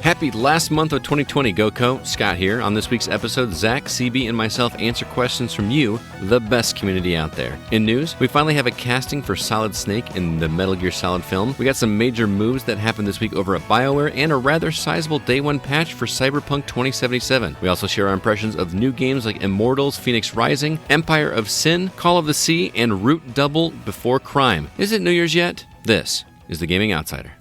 Happy last month of 2020, GoCo. Scott here. On this week's episode, Zack, CB, and myself answer questions from you, the best community out there. In news, we finally have a casting for Solid Snake in the Metal Gear Solid film. We got some major moves that happened this week over at Bioware, and a rather sizable day one patch for Cyberpunk 2077. We also share our impressions of new games like Immortals, Fenyx Rising, Empire of Sin, Call of the Sea, and Root Doble Before Crime. Is it New Year's yet? This is the Gaming Outsider.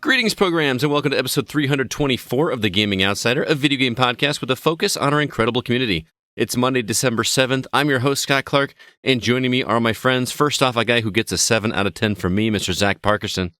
Greetings, programs, and welcome to episode 324 of The Gaming Outsider, a video game podcast with a focus on our incredible community. It's Monday, December 7th. I'm your host, Scott Clark, and joining me are my friends. First off, a guy who gets a 7 out of 10 from me, Mr. Zack Parkerson.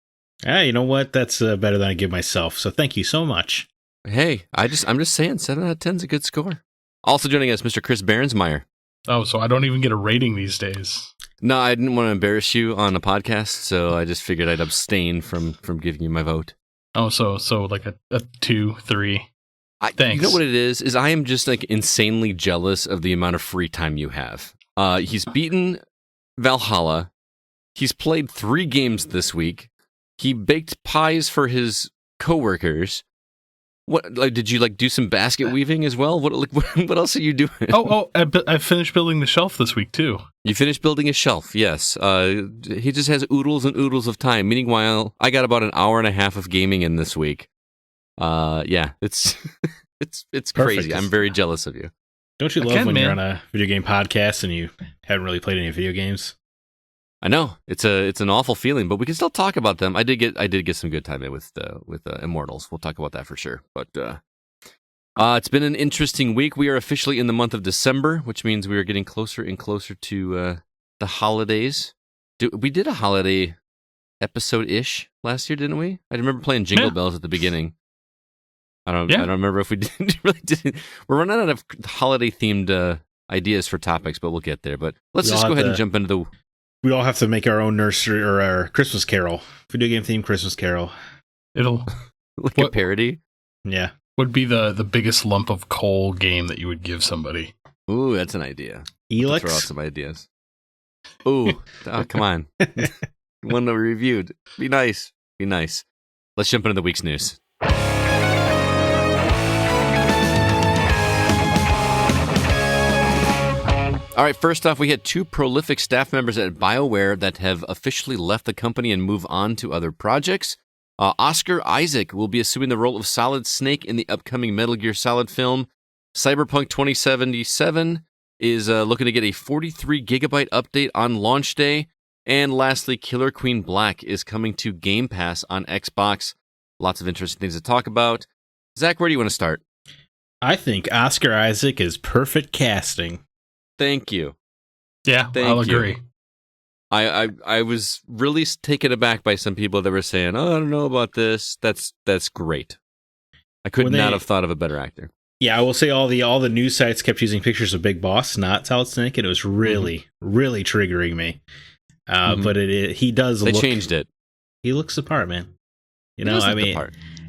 Hey, you know what? That's better than I give myself, so thank you so much. Hey, I'm just saying, 7 out of 10 is a good score. Also joining us, Mr. Chris Behrensmeyer. Oh, so I don't even get a rating these days. No, I didn't want to embarrass you on a podcast, so I just figured I'd abstain from giving you my vote. Oh, so like a 2, 3. Thanks. You know what it is I am just like insanely jealous of the amount of free time you have. He's beaten Valhalla. He's played 3 games this week. He baked pies for his coworkers. What, like, did you like do some basket weaving as well? What else are you doing? I finished building the shelf this week too. You finished building a shelf, yes. He just has oodles and oodles of time. Meanwhile, I got about an hour and a half of gaming in this week. Yeah, it's crazy. I'm very jealous of you. Don't you love when you're on a video game podcast and you haven't really played any video games? I know it's an awful feeling, but we can still talk about them. I did get some good time in with Immortals. We'll talk about that for sure. But it's been an interesting week. We are officially in the month of December, which means we are getting closer and closer to the holidays. We did a holiday episode-ish last year, didn't we? I remember playing Jingle Bells at the beginning. I don't remember if we really did. We're running out of holiday themed ideas for topics, but we'll get there. But let's just go ahead and jump into the. We all have to make our own nursery or our Christmas Carol, video game themed Christmas Carol. It'll like a parody. Yeah, would be the biggest lump of coal game that you would give somebody. Ooh, that's an idea. Elix. Throw out some ideas. Ooh, come on. One that we reviewed. Be nice. Let's jump into the week's news. All right, first off, we had 2 prolific staff members at BioWare that have officially left the company and move on to other projects. Oscar Isaac will be assuming the role of Solid Snake in the upcoming Metal Gear Solid film. Cyberpunk 2077 is looking to get a 43-gigabyte update on launch day. And lastly, Killer Queen Black is coming to Game Pass on Xbox. Lots of interesting things to talk about. Zach, where do you want to start? I think Oscar Isaac is perfect casting. Thank you. Yeah, I'll agree. I was really taken aback by some people that were saying, "Oh, I don't know about this." That's great. I could not have thought of a better actor. Yeah, I will say all the news sites kept using pictures of Big Boss, not Solid Snake, and it was really triggering me. But he does. They changed it. He looks the part, man. You know, I mean,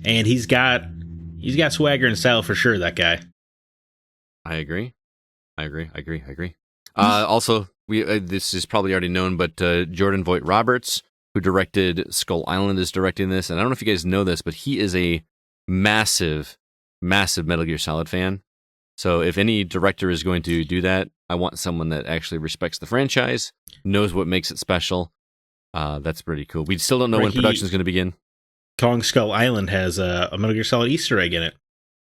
and he's got swagger and style for sure. That guy. I agree. Also, this is probably already known, but Jordan Voight Roberts, who directed Skull Island, is directing this. And I don't know if you guys know this, but he is a massive Metal Gear Solid fan. So if any director is going to do that, I want someone that actually respects the franchise, knows what makes it special. That's pretty cool. We still don't know when production is going to begin. Kong Skull Island has a Metal Gear Solid Easter egg in it,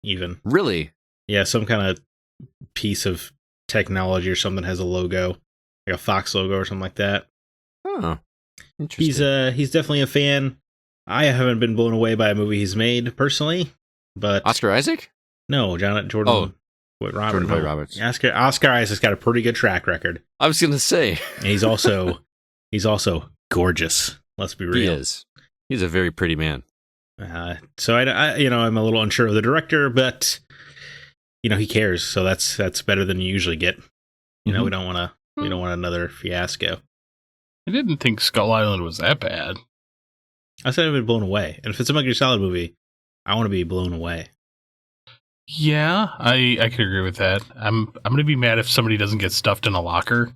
even. Really? Yeah, some kind of piece of technology or something has a logo, like a Fox logo or something like that. Oh, interesting. He's definitely a fan. I haven't been blown away by a movie he's made personally, but Oscar Isaac? No, Jordan Voight Roberts. Oscar Isaac's got a pretty good track record. I was gonna say, and he's also gorgeous. Let's be real. He is. He's a very pretty man. So I'm a little unsure of the director, but. He cares, so that's better than you usually get. We don't want another fiasco. I didn't think Skull Island was that bad. I said I've been blown away, and if it's a Metal Gear Solid movie, I want to be blown away. Yeah, I could agree with that. I'm going to be mad if somebody doesn't get stuffed in a locker.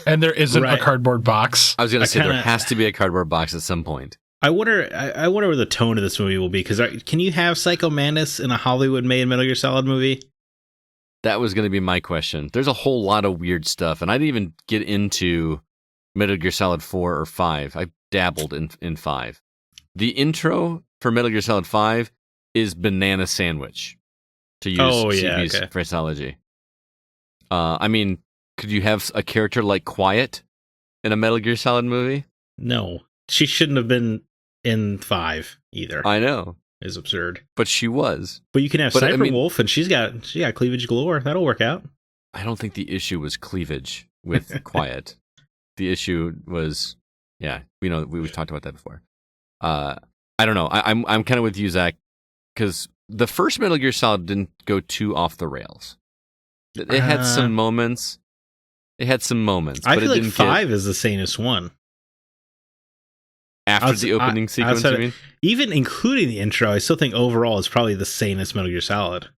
And there isn't a cardboard box. I was going to say there has to be a cardboard box at some point. I wonder what the tone of this movie will be, because can you have Psycho Mantis in a Hollywood-made Metal Gear Solid movie? That was going to be my question. There's a whole lot of weird stuff, and I didn't even get into Metal Gear Solid 4 or 5. I dabbled in 5. The intro for Metal Gear Solid 5 is banana sandwich, to use CB's phraseology. I mean, could you have a character like Quiet in a Metal Gear Solid movie? No. She shouldn't have been in 5 either. I know. It's absurd. But she was. But you can have Sniper Wolf, and she's got cleavage galore. That'll work out. I don't think the issue was cleavage with Quiet. The issue was, we've talked about that before. I don't know. I'm kind of with you, Zach, because the first Metal Gear Solid didn't go too off the rails. It had some moments. I feel like 5 is the sanest one. After the opening sequence, you mean? Even including the intro, I still think overall it's probably the sanest Metal Gear Solid.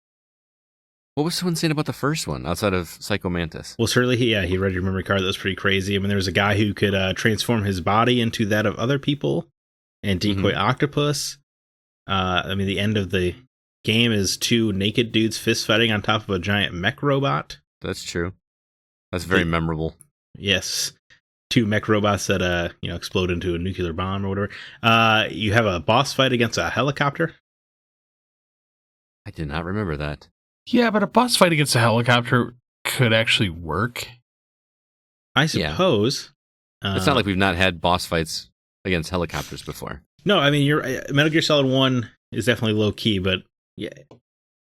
What was so insane about the first one, outside of Psycho Mantis? Well, certainly, he read your memory card. That was pretty crazy. I mean, there was a guy who could transform his body into that of other people and decoy octopus. The end of the game is 2 naked dudes fist fighting on top of a giant mech robot. That's true. That's very memorable. Yes. 2 mech robots that explode into a nuclear bomb or whatever. You have a boss fight against a helicopter. I did not remember that. Yeah, but a boss fight against a helicopter could actually work. I suppose. Yeah. It's not like we've not had boss fights against helicopters before. No, I mean, Metal Gear Solid 1 is definitely low key, but yeah.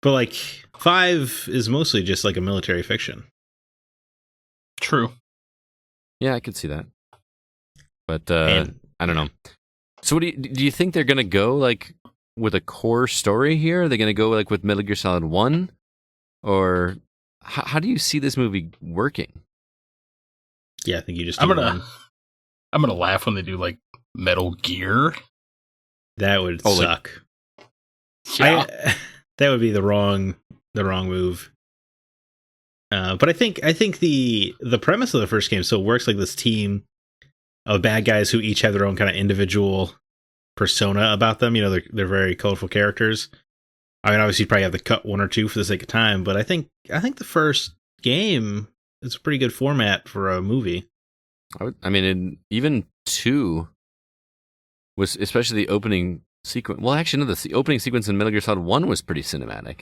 But like 5 is mostly just like a military fiction. True. Yeah, I could see that. But I don't know. So do you think they're going to go like with a core story here? Are they going to go like with Metal Gear Solid 1? Or how do you see this movie working? Yeah, I think you just I'm gonna laugh when they do like Metal Gear. That would suck. Yeah. That would be the wrong move. But I think the premise of the first game still works, like this team of bad guys who each have their own kind of individual persona about them. You know, they're very colorful characters. I mean, obviously, you probably have to cut 1 or 2 for the sake of time, but I think the first game is a pretty good format for a movie. Even 2 was, especially the opening sequence. Well, actually, no, the opening sequence in Metal Gear Solid 1 was pretty cinematic.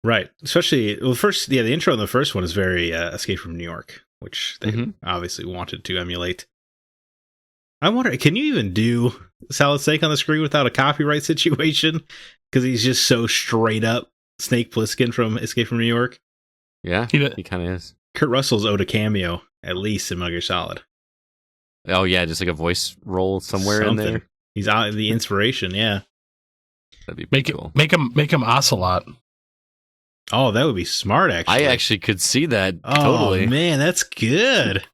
Right. Especially, the intro in the first one is very Escape from New York, which they obviously wanted to emulate. I wonder, can you even do Solid Snake on the screen without a copyright situation? Because he's just so straight up Snake Plissken from Escape from New York. Yeah, he kind of is. Kurt Russell's owed a cameo, at least in Metal Gear Solid. Oh, yeah, just like a voice role somewhere in there. He's out the inspiration, yeah. That'd be cool. Make him Ocelot. Oh, that would be smart, actually. I actually could see that totally. Oh, man, that's good.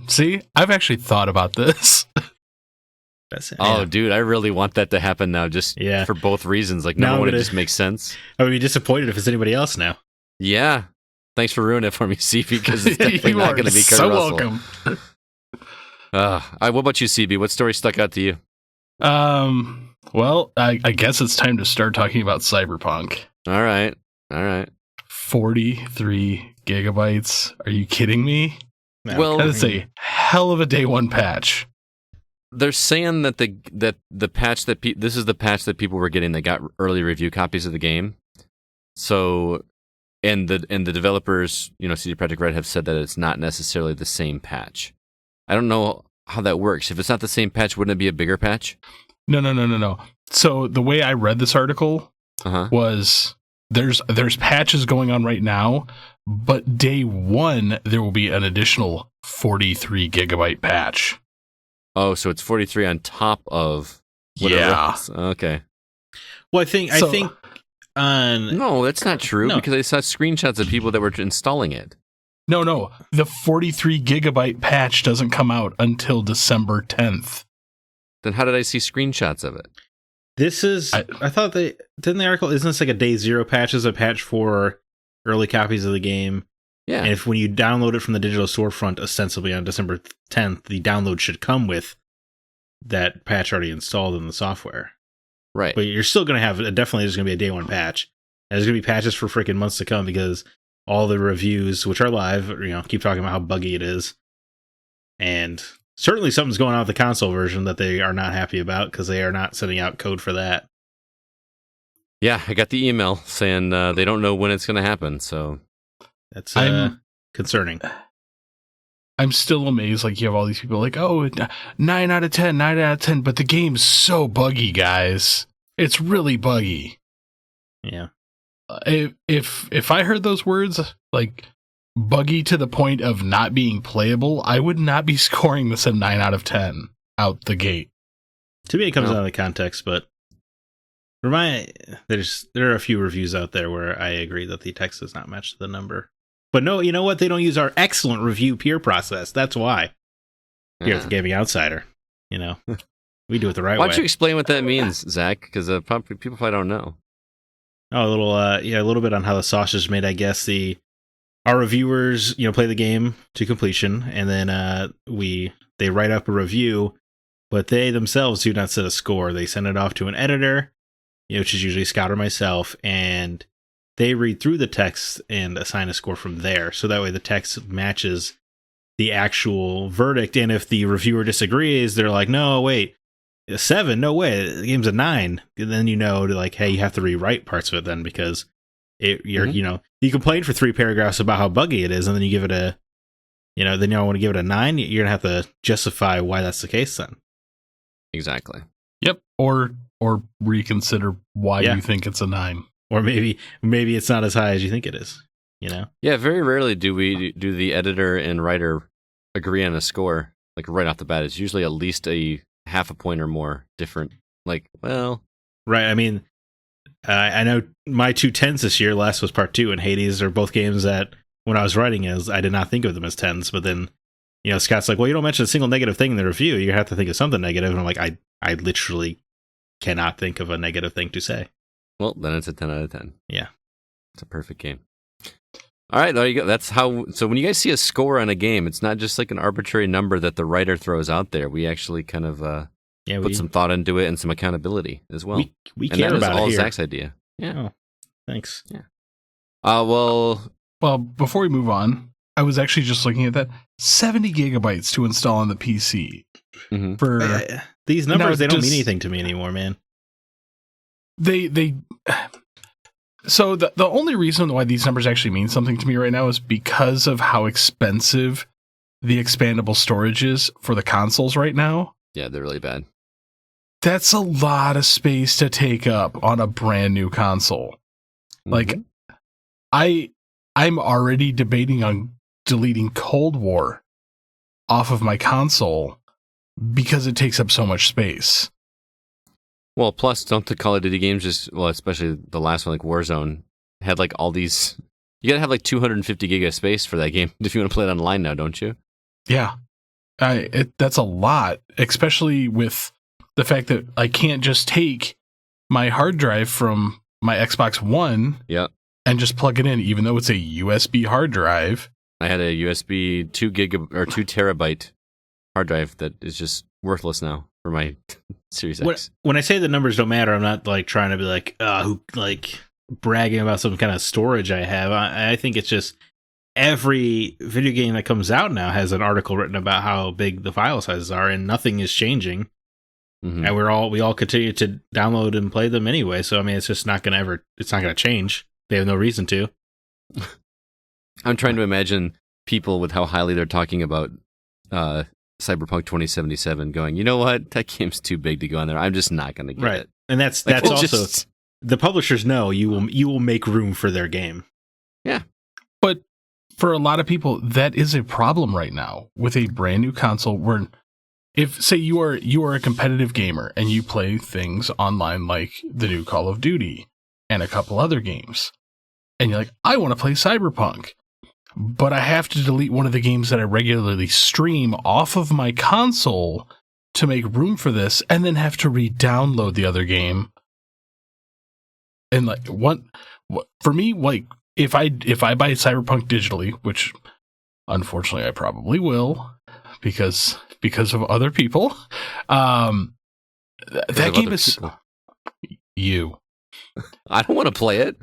See, I've actually thought about this. Dude, I really want that to happen now, just for both reasons. Like, number one, it just makes sense. I would be disappointed if it's anybody else now. Yeah. Thanks for ruining it for me, CB, because it's definitely not going to be Kurt Russell. Welcome. What about you, CB? What story stuck out to you? Well, I guess it's time to start talking about Cyberpunk. All right. 43 gigabytes. Are you kidding me? Well, that is a hell of a day 1 patch. They're saying that the patch this is the patch that people were getting. They got early review copies of the game. So, and the developers, CD Projekt Red, have said that it's not necessarily the same patch. I don't know how that works. If it's not the same patch, wouldn't it be a bigger patch? No. So the way I read this article was there's patches going on right now, but day 1 there will be an additional 43 gigabyte patch. Oh, so it's 43 on top of whatever else. Okay. Well, I think no, that's not true because I saw screenshots of people that were installing it. No. The 43 gigabyte patch doesn't come out until December 10th. Then how did I see screenshots of it? This is, I thought didn't the article, isn't this like a day 0 patch is a patch for early copies of the game? Yeah. And if when you download it from the digital storefront, ostensibly on December 10th, the download should come with that patch already installed in the software. Right. But you're still going to have, definitely there's going to be a day one patch. And there's going to be patches for freaking months to come because all the reviews, which are live, keep talking about how buggy it is. And certainly something's going on with the console version that they are not happy about because they are not sending out code for that. Yeah, I got the email saying they don't know when it's going to happen. So that's concerning. I'm still amazed. Like, you have all these people like, oh, 9 out of 10, 9 out of 10. But the game's so buggy, guys. It's really buggy. Yeah. If I heard those words, like buggy to the point of not being playable, I would not be scoring this a 9 out of 10 out the gate. To me, it comes out of the context, but there are a few reviews out there where I agree that the text does not match the number. But no, you know what? They don't use our excellent review peer process. That's why. Here at the Gaming Outsider, we do it the right way. Why don't you explain what that means, Zach? Because people probably don't know. Oh, a little bit on how the sausage is made. I guess our reviewers, play the game to completion, and then they write up a review, but they themselves do not set a score. They send it off to an editor, which is usually Scott or myself, and they read through the text and assign a score from there. So that way the text matches the actual verdict. And if the reviewer disagrees, they're like, no, wait, a 7? No way, the game's a 9. And then hey, you have to rewrite parts of it then because you complain for 3 paragraphs about how buggy it is, and then you give it then you want to give it a 9. You're gonna have to justify why that's the case then. Exactly. Yep. Or reconsider why you think it's a 9. Or maybe it's not as high as you think it is, Yeah, very rarely do the editor and writer agree on a score, like right off the bat. It's usually at least a half a point or more different. Right. I mean, I know my 2 10s this year, last was part 2, and Hades are both games that when I was writing I did not think of them as 10s, but then, Scott's like, well, you don't mention a single negative thing in the review. You have to think of something negative. And I'm like, I literally cannot think of a negative thing to say. Well, then it's a 10 out of 10. Yeah. It's a perfect game. All right, there you go. That's how. So when you guys see a score on a game, it's not just like an arbitrary number that the writer throws out there. We actually kind of put some thought into it and some accountability as well. We care about it. All here. Zach's idea. Yeah. Oh, thanks. Yeah. Well, before we move on, I was actually just looking at that 70 gigabytes to install on the PC. Mm-hmm. For these numbers, they don't mean anything to me anymore, man. So the only reason why these numbers actually mean something to me right now is because of how expensive the expandable storage is for the consoles right now. Yeah, they're really bad. That's a lot of space to take up on a brand new console. Mm-hmm. Like, I'm already debating on deleting Cold War off of my console because it takes up so much space. Well, plus, don't the Call of Duty games especially the last one, like Warzone, had like all these. You gotta have like 250 gig of space for that game if you want to play it online now, don't you? Yeah, that's a lot, especially with the fact that I can't just take my hard drive from my Xbox One, and just plug it in, even though it's a USB hard drive. I had a USB 2 terabyte hard drive that is just worthless now for my Series X. When I say the numbers don't matter, I'm not like trying to be like bragging about some kind of storage I have. I think it's just every video game that comes out now has an article written about how big the file sizes are, and nothing is changing. Mm-hmm. And we all continue to download and play them anyway. So I mean, it's just not gonna change. They have no reason to. I'm trying to imagine people with how highly they're talking about Cyberpunk 2077 going, you know what? That game's too big to go on there. I'm just not going to get it. And that's also the publishers know you will make room for their game. Yeah. But for a lot of people, that is a problem right now with a brand new console where if say you are a competitive gamer and you play things online like the new Call of Duty and a couple other games, and you're like, I want to play Cyberpunk, but I have to delete one of the games that I regularly stream off of my console to make room for this, and then have to re-download the other game. And like, what for me, like if I buy Cyberpunk digitally, which unfortunately I probably will, because of other people. That game is you. I don't want to play it.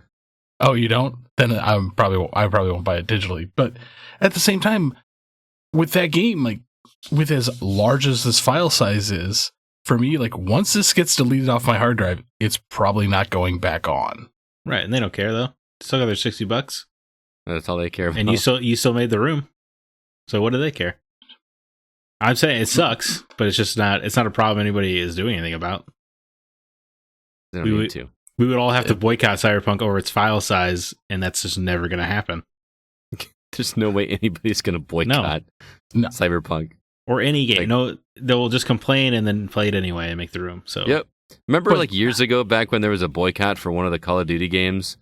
Oh, you don't? Then I probably won't buy it digitally. But at the same time, with that game, like with as large as this file size is, for me, like once this gets deleted off my hard drive, it's probably not going back on. Right, and they don't care though. Still got their $60. That's all they care about. And you still made the room. So what do they care? I'm saying it sucks, but it's not a problem anybody is doing anything about. They don't need to. We would all have to boycott Cyberpunk over its file size, and that's just never going to happen. There's no way anybody's going to boycott Cyberpunk. Or any game. No, they'll just complain and then play it anyway and make the room. So yep. Remember like years ago back when there was a boycott for one of the Call of Duty games?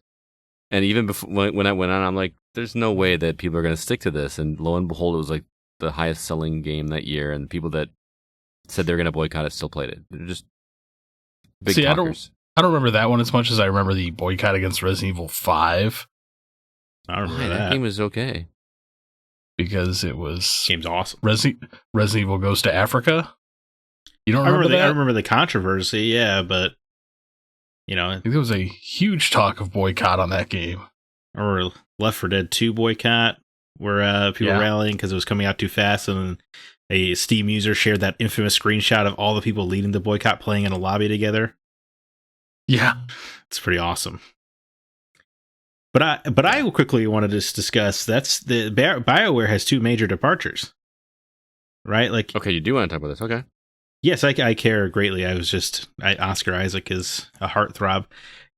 And even before when I went on, I'm like, there's no way that people are going to stick to this. And lo and behold, it was like the highest selling game that year. And people that said they were going to boycott it still played it. They're just big talkers. I don't remember that one as much as I remember the boycott against Resident Evil 5. I don't remember that game was okay. Because it was... Game's awesome. Resident Evil Goes to Africa? You don't remember that? I remember the controversy, yeah, but... You know... I think there was a huge talk of boycott on that game. Or Left 4 Dead 2 boycott, where people were rallying because it was coming out too fast, and a Steam user shared that infamous screenshot of all the people leading the boycott playing in a lobby together. Yeah. It's pretty awesome. But I quickly want to just discuss that's the Bioware has two major departures, right? Like, okay, you do want to talk about this, okay? Yes, I care greatly. Oscar Isaac is a heartthrob.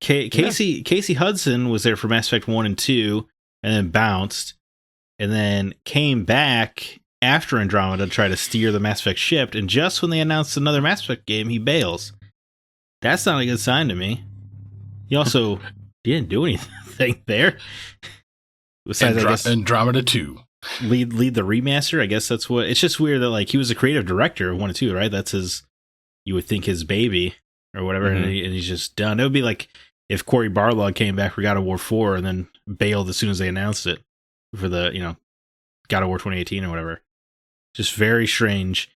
Casey Hudson was there for Mass Effect 1 and 2, and then bounced, and then came back after Andromeda to try to steer the Mass Effect ship. And just when they announced another Mass Effect game, he bails. That's not a good sign to me. He also didn't do anything there. Besides, Andromeda 2. Lead the remaster. I guess that's what. It's just weird that like he was a creative director of 1 and 2, right? That's his. You would think his baby or whatever, and he's just done. It would be like if Cory Barlog came back for God of War 4 and then bailed as soon as they announced it for the God of War 2018 or whatever. Just very strange.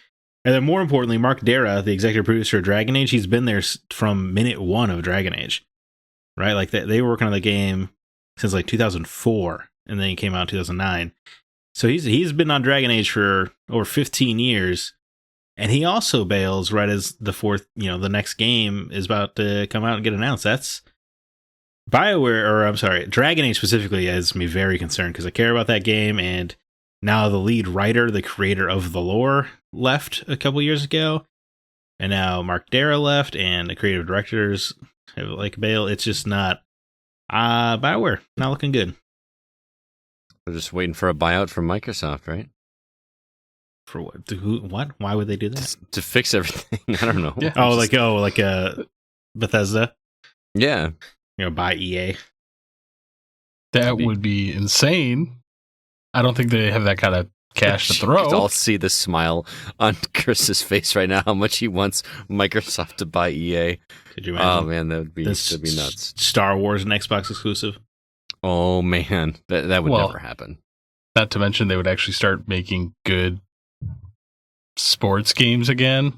And then more importantly, Mark Dara, the executive producer of Dragon Age, he's been there from minute 1 of Dragon Age, right? Like they were working on the game since like 2004, and then he came out in 2009. So he's been on Dragon Age for over 15 years, and he also bails right as the next game is about to come out and get announced. That's Dragon Age specifically has me very concerned because I care about that game, and now the lead writer, the creator of the lore, left a couple years ago, and now Mark Dara left, and the creative directors have like bail. It's just not Bioware not looking good. They're just waiting for a buyout from Microsoft, right? For what? What? Why would they do that? To fix everything. I don't know. Yeah. Like Bethesda. Yeah. Buy EA. That would be insane. I don't think they have that kind of cash to throw. You can all see the smile on Chris's face right now. How much he wants Microsoft to buy EA. Could you imagine? Oh man, that'd be nuts. Star Wars and Xbox exclusive. Oh man, that would never happen. Not to mention they would actually start making good sports games again.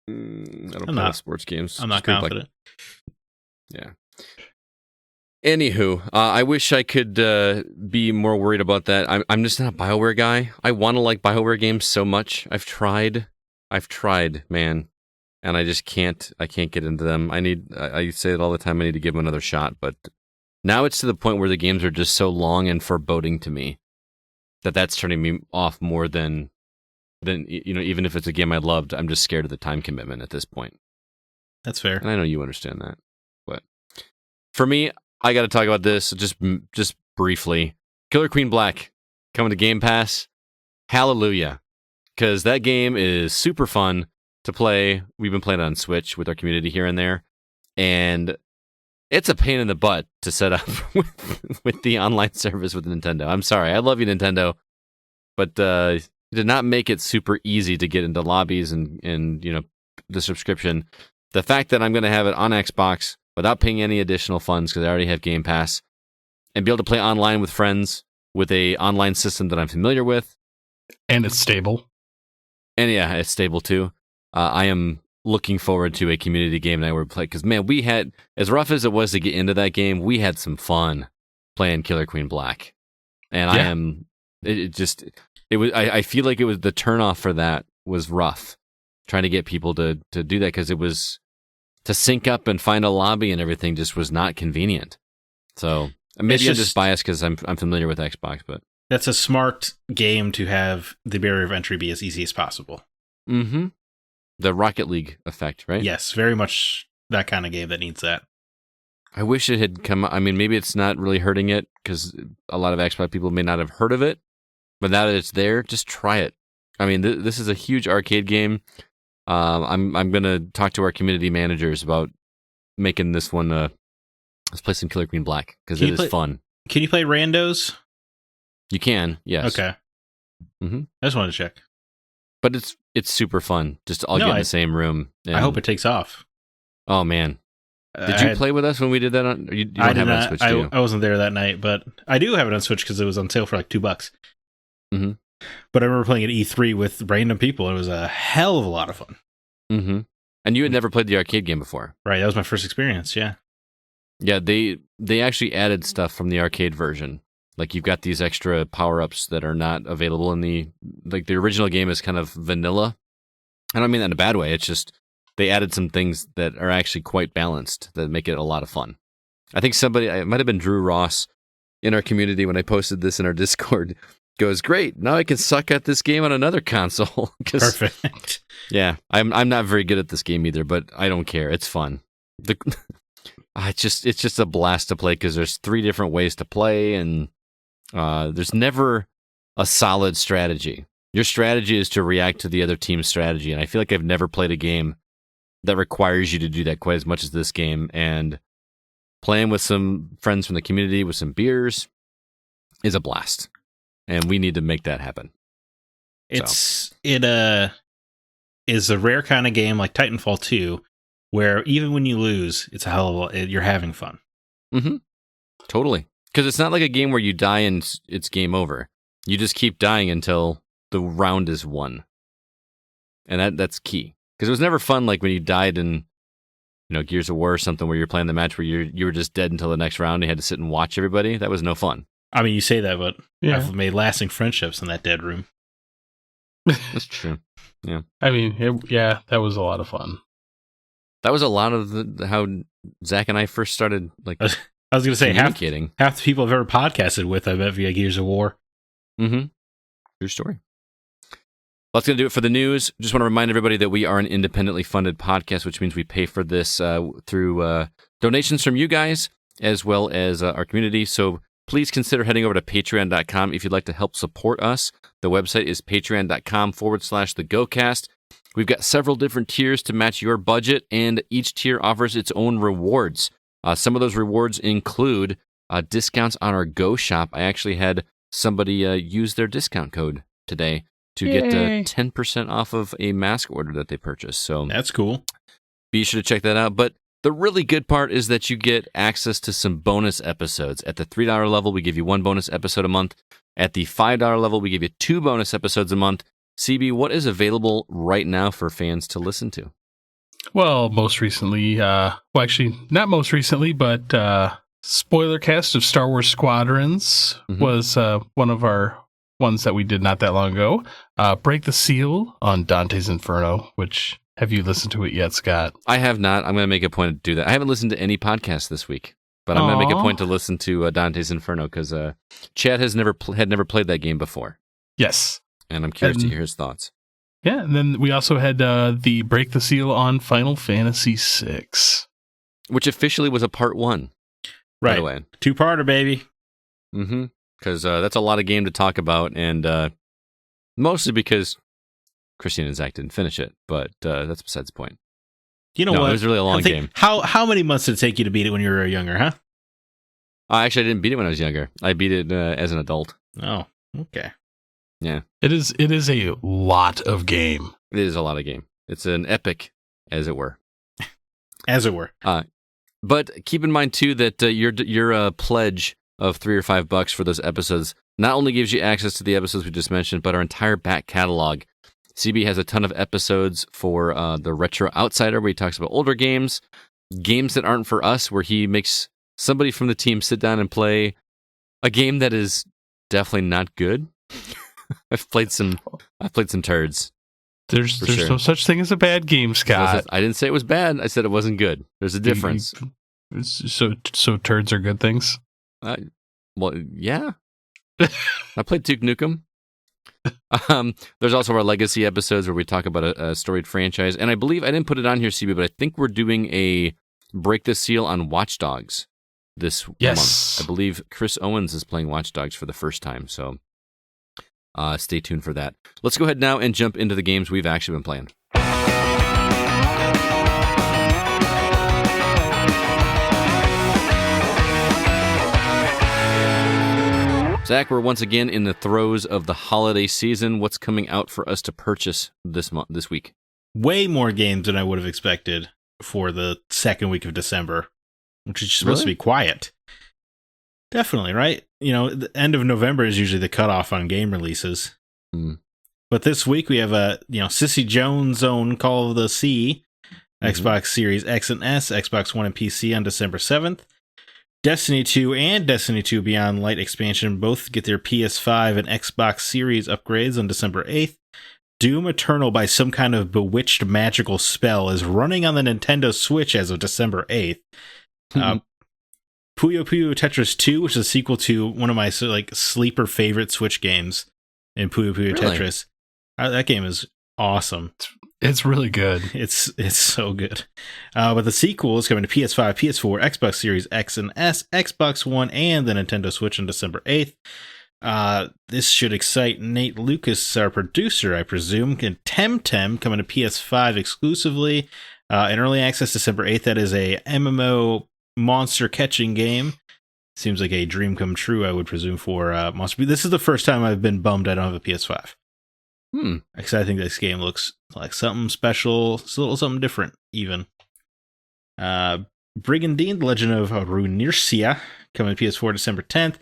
I don't play sports games. I'm not confident. Yeah. Anywho, I wish I could be more worried about that. I'm just not a BioWare guy. I want to like BioWare games so much. I've tried, man, and I just can't. I can't get into them. I say it all the time. I need to give them another shot, but now it's to the point where the games are just so long and foreboding to me that's turning me off more than even if it's a game I loved. I'm just scared of the time commitment at this point. That's fair, and I know you understand that, but for me, I got to talk about this just briefly. Killer Queen Black coming to Game Pass. Hallelujah. Because that game is super fun to play. We've been playing it on Switch with our community here and there. And it's a pain in the butt to set up with the online service with Nintendo. I'm sorry. I love you, Nintendo. But you did not make it super easy to get into lobbies and the subscription. The fact that I'm going to have it on Xbox without paying any additional funds because I already have Game Pass, and be able to play online with friends with a online system that I'm familiar with, And it's stable. And yeah, it's stable too. I am looking forward to a community game that I would play because, man, we had, as rough as it was to get into that game, we had some fun playing Killer Queen Black. And I feel like it was the turnoff for that was rough, trying to get people to do that because it was to sync up and find a lobby and everything just was not convenient. So maybe I'm just biased because I'm familiar with Xbox, but that's a smart game to have the barrier of entry be as easy as possible. Mm-hmm. The Rocket League effect, right? Yes, very much that kind of game that needs that. I wish it had come. I mean, maybe it's not really hurting it because a lot of Xbox people may not have heard of it, but now that it's there, just try it. I mean, this is a huge arcade game. I'm gonna talk to our community managers about making this one. Let's play some Killer Queen Black because it is fun. Can you play randos? You can, yes. Okay. Mm-hmm. I just wanted to check. But it's super fun. Just all get in the same room. I hope it takes off. Oh man, did you play with us when we did that? You don't have it on Switch, do you? I wasn't there that night, but I do have it on Switch because it was on sale for like $2. Mm-hmm. But I remember playing at E3 with random people. It was a hell of a lot of fun. Mm-hmm. And you had never played the arcade game before, right? That was my first experience. Yeah. Yeah, they actually added stuff from the arcade version. Like you've got these extra power-ups that are not available in the original game is kind of vanilla. I don't mean that in a bad way. It's just they added some things that are actually quite balanced that make it a lot of fun. I think it might have been Drew Ross in our community when I posted this in our Discord goes, "Great, now I can suck at this game on another console." Perfect. Yeah, I'm not very good at this game either, but I don't care. It's fun. It's just a blast to play because there's 3 different ways to play and there's never a solid strategy. Your strategy is to react to the other team's strategy, and I feel like I've never played a game that requires you to do that quite as much as this game. And playing with some friends from the community with some beers is a blast, and we need to make that happen. It is a rare kind of game like Titanfall 2, where even when you lose, it's a hell of you're having fun. Mm-hmm. Totally. Because it's not like a game where you die and it's game over. You just keep dying until the round is won. And that's key. Because it was never fun like when you died in Gears of War or something where you're playing the match where you were just dead until the next round and you had to sit and watch everybody. That was no fun. I mean, you say that, but I've made lasting friendships in that dead room. That's true. Yeah. I mean, that was a lot of fun. That was a lot of how Zack and I first started, like, I was going to say, half the people I've ever podcasted with, I bet, via Gears of War. Mm-hmm. True story. Well, that's going to do it for the news. Just want to remind everybody that we are an independently funded podcast, which means we pay for this through donations from you guys, as well as our community. So please consider heading over to patreon.com if you'd like to help support us. The website is patreon.com/thegocast. We've got several different tiers to match your budget, and each tier offers its own rewards. Some of those rewards include discounts on our Go shop. I actually had somebody use their discount code today to get 10% off of a mask order that they purchased. So that's cool. Be sure to check that out. But the really good part is that you get access to some bonus episodes. At the $3 level, we give you 1 bonus episode a month. At the $5 level, we give you 2 bonus episodes a month. CB, what is available right now for fans to listen to? Well, most recently, actually, not most recently, but spoiler cast of Star Wars Squadrons was one of our ones that we did not that long ago. Break the Seal on Dante's Inferno, which, have you listened to it yet, Scott? I have not. I'm going to make a point to do that. I haven't listened to any podcast this week, but I'm going to make a point to listen to Dante's Inferno because Chad had never played that game before. Yes. And I'm curious to hear his thoughts. Yeah, and then we also had the Break the Seal on Final Fantasy VI. Which officially was a part 1. Right. By the way. 2-parter, baby. Mm-hmm. Because that's a lot of game to talk about, and mostly because Christian and Zach didn't finish it, but that's besides the point. You know what? It was really a long game. How many months did it take you to beat it when you were younger, huh? Actually, I didn't beat it when I was younger. I beat it as an adult. Oh, okay. Yeah. It is a lot of game. It is a lot of game. It's an epic, as it were. As it were. But keep in mind, too, that your pledge of $3 or $5 for those episodes, not only gives you access to the episodes we just mentioned, but our entire back catalog. CB has a ton of episodes for the Retro Outsider, where he talks about older games that aren't for us, where he makes somebody from the team sit down and play a game that is definitely not good. I've played some turds. There's no such thing as a bad game, Scott. I didn't say it was bad. I said it wasn't good. There's a difference. So turds are good things? Well, yeah. I played Duke Nukem. There's also our legacy episodes where we talk about a storied franchise. And I believe, I didn't put it on here, CB, but I think we're doing a Break the Seal on Watch Dogs this month. I believe Chris Owens is playing Watch Dogs for the first time, so stay tuned for that. Let's go ahead now and jump into the games we've actually been playing. Zach, we're once again in the throes of the holiday season. What's coming out for us to purchase this week? Way more games than I would have expected for the second week of December, which is supposed to be quiet. Definitely, right? You know, the end of November is usually the cutoff on game releases. But this week we have a Sissy Jones' own Call of the Sea, Xbox Series X and S, Xbox One and PC on December 7th. Destiny 2 and Destiny 2 Beyond Light expansion both get their PS5 and Xbox Series upgrades on December 8th. Doom Eternal, by some kind of bewitched magical spell, is running on the Nintendo Switch as of December 8th. Puyo Puyo Tetris 2, which is a sequel to one of my sleeper favorite Switch games in Puyo Puyo Tetris. That game is awesome. It's really good. It's so good. But the sequel is coming to PS5, PS4, Xbox Series X and S, Xbox One, and the Nintendo Switch on December 8th. This should excite Nate Lucas, our producer, I presume. And Temtem coming to PS5 exclusively. In early access December 8th. That is a MMO monster catching game. Seems like a dream come true, I would presume, for Monster. This is the first time I've been bummed I don't have a PS5. Because I think this game looks like something special, it's a little something different, even. Brigandine, The Legend of Runetercia, coming to PS4 December 10th.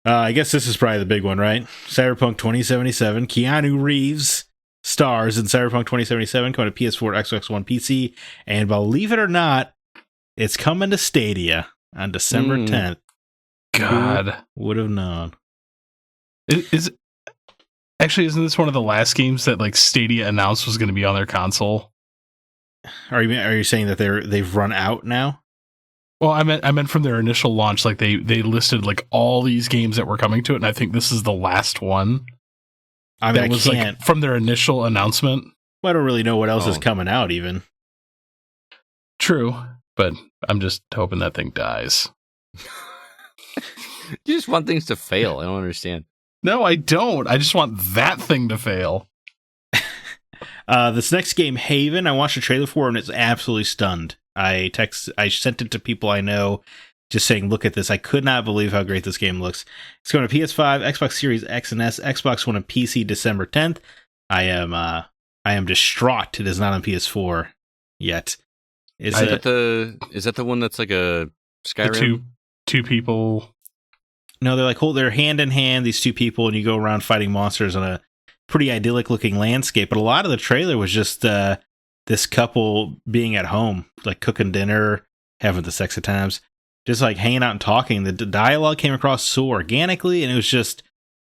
I guess this is probably the big one, right? Cyberpunk 2077, Keanu Reeves stars in Cyberpunk 2077, coming to PS4, Xbox One, PC, and believe it or not, it's coming to Stadia on December 10th. God. Who would have known? Actually, isn't this one of the last games that Stadia announced was going to be on their console? Are you saying that they've run out now? Well, I meant from their initial launch, they listed all these games that were coming to it, and I think this is the last one. I mean, that was from their initial announcement. I don't really know what else is coming out, even. True, but I'm just hoping that thing dies. You just want things to fail. I don't understand. No, I don't. I just want that thing to fail. This next game, Haven, I watched a trailer for and it's absolutely stunned. I sent it to people I know, just saying, look at this. I could not believe how great this game looks. It's going to PS5, Xbox Series X and S, Xbox One and PC December 10th. I am distraught it is not on PS4 yet. Is that the one that's like a Skyrim? Two people. No, they're hand in hand, these two people, and you go around fighting monsters on a pretty idyllic looking landscape. But a lot of the trailer was just this couple being at home, cooking dinner, having the sex at times, just hanging out and talking. The dialogue came across so organically, and it was just,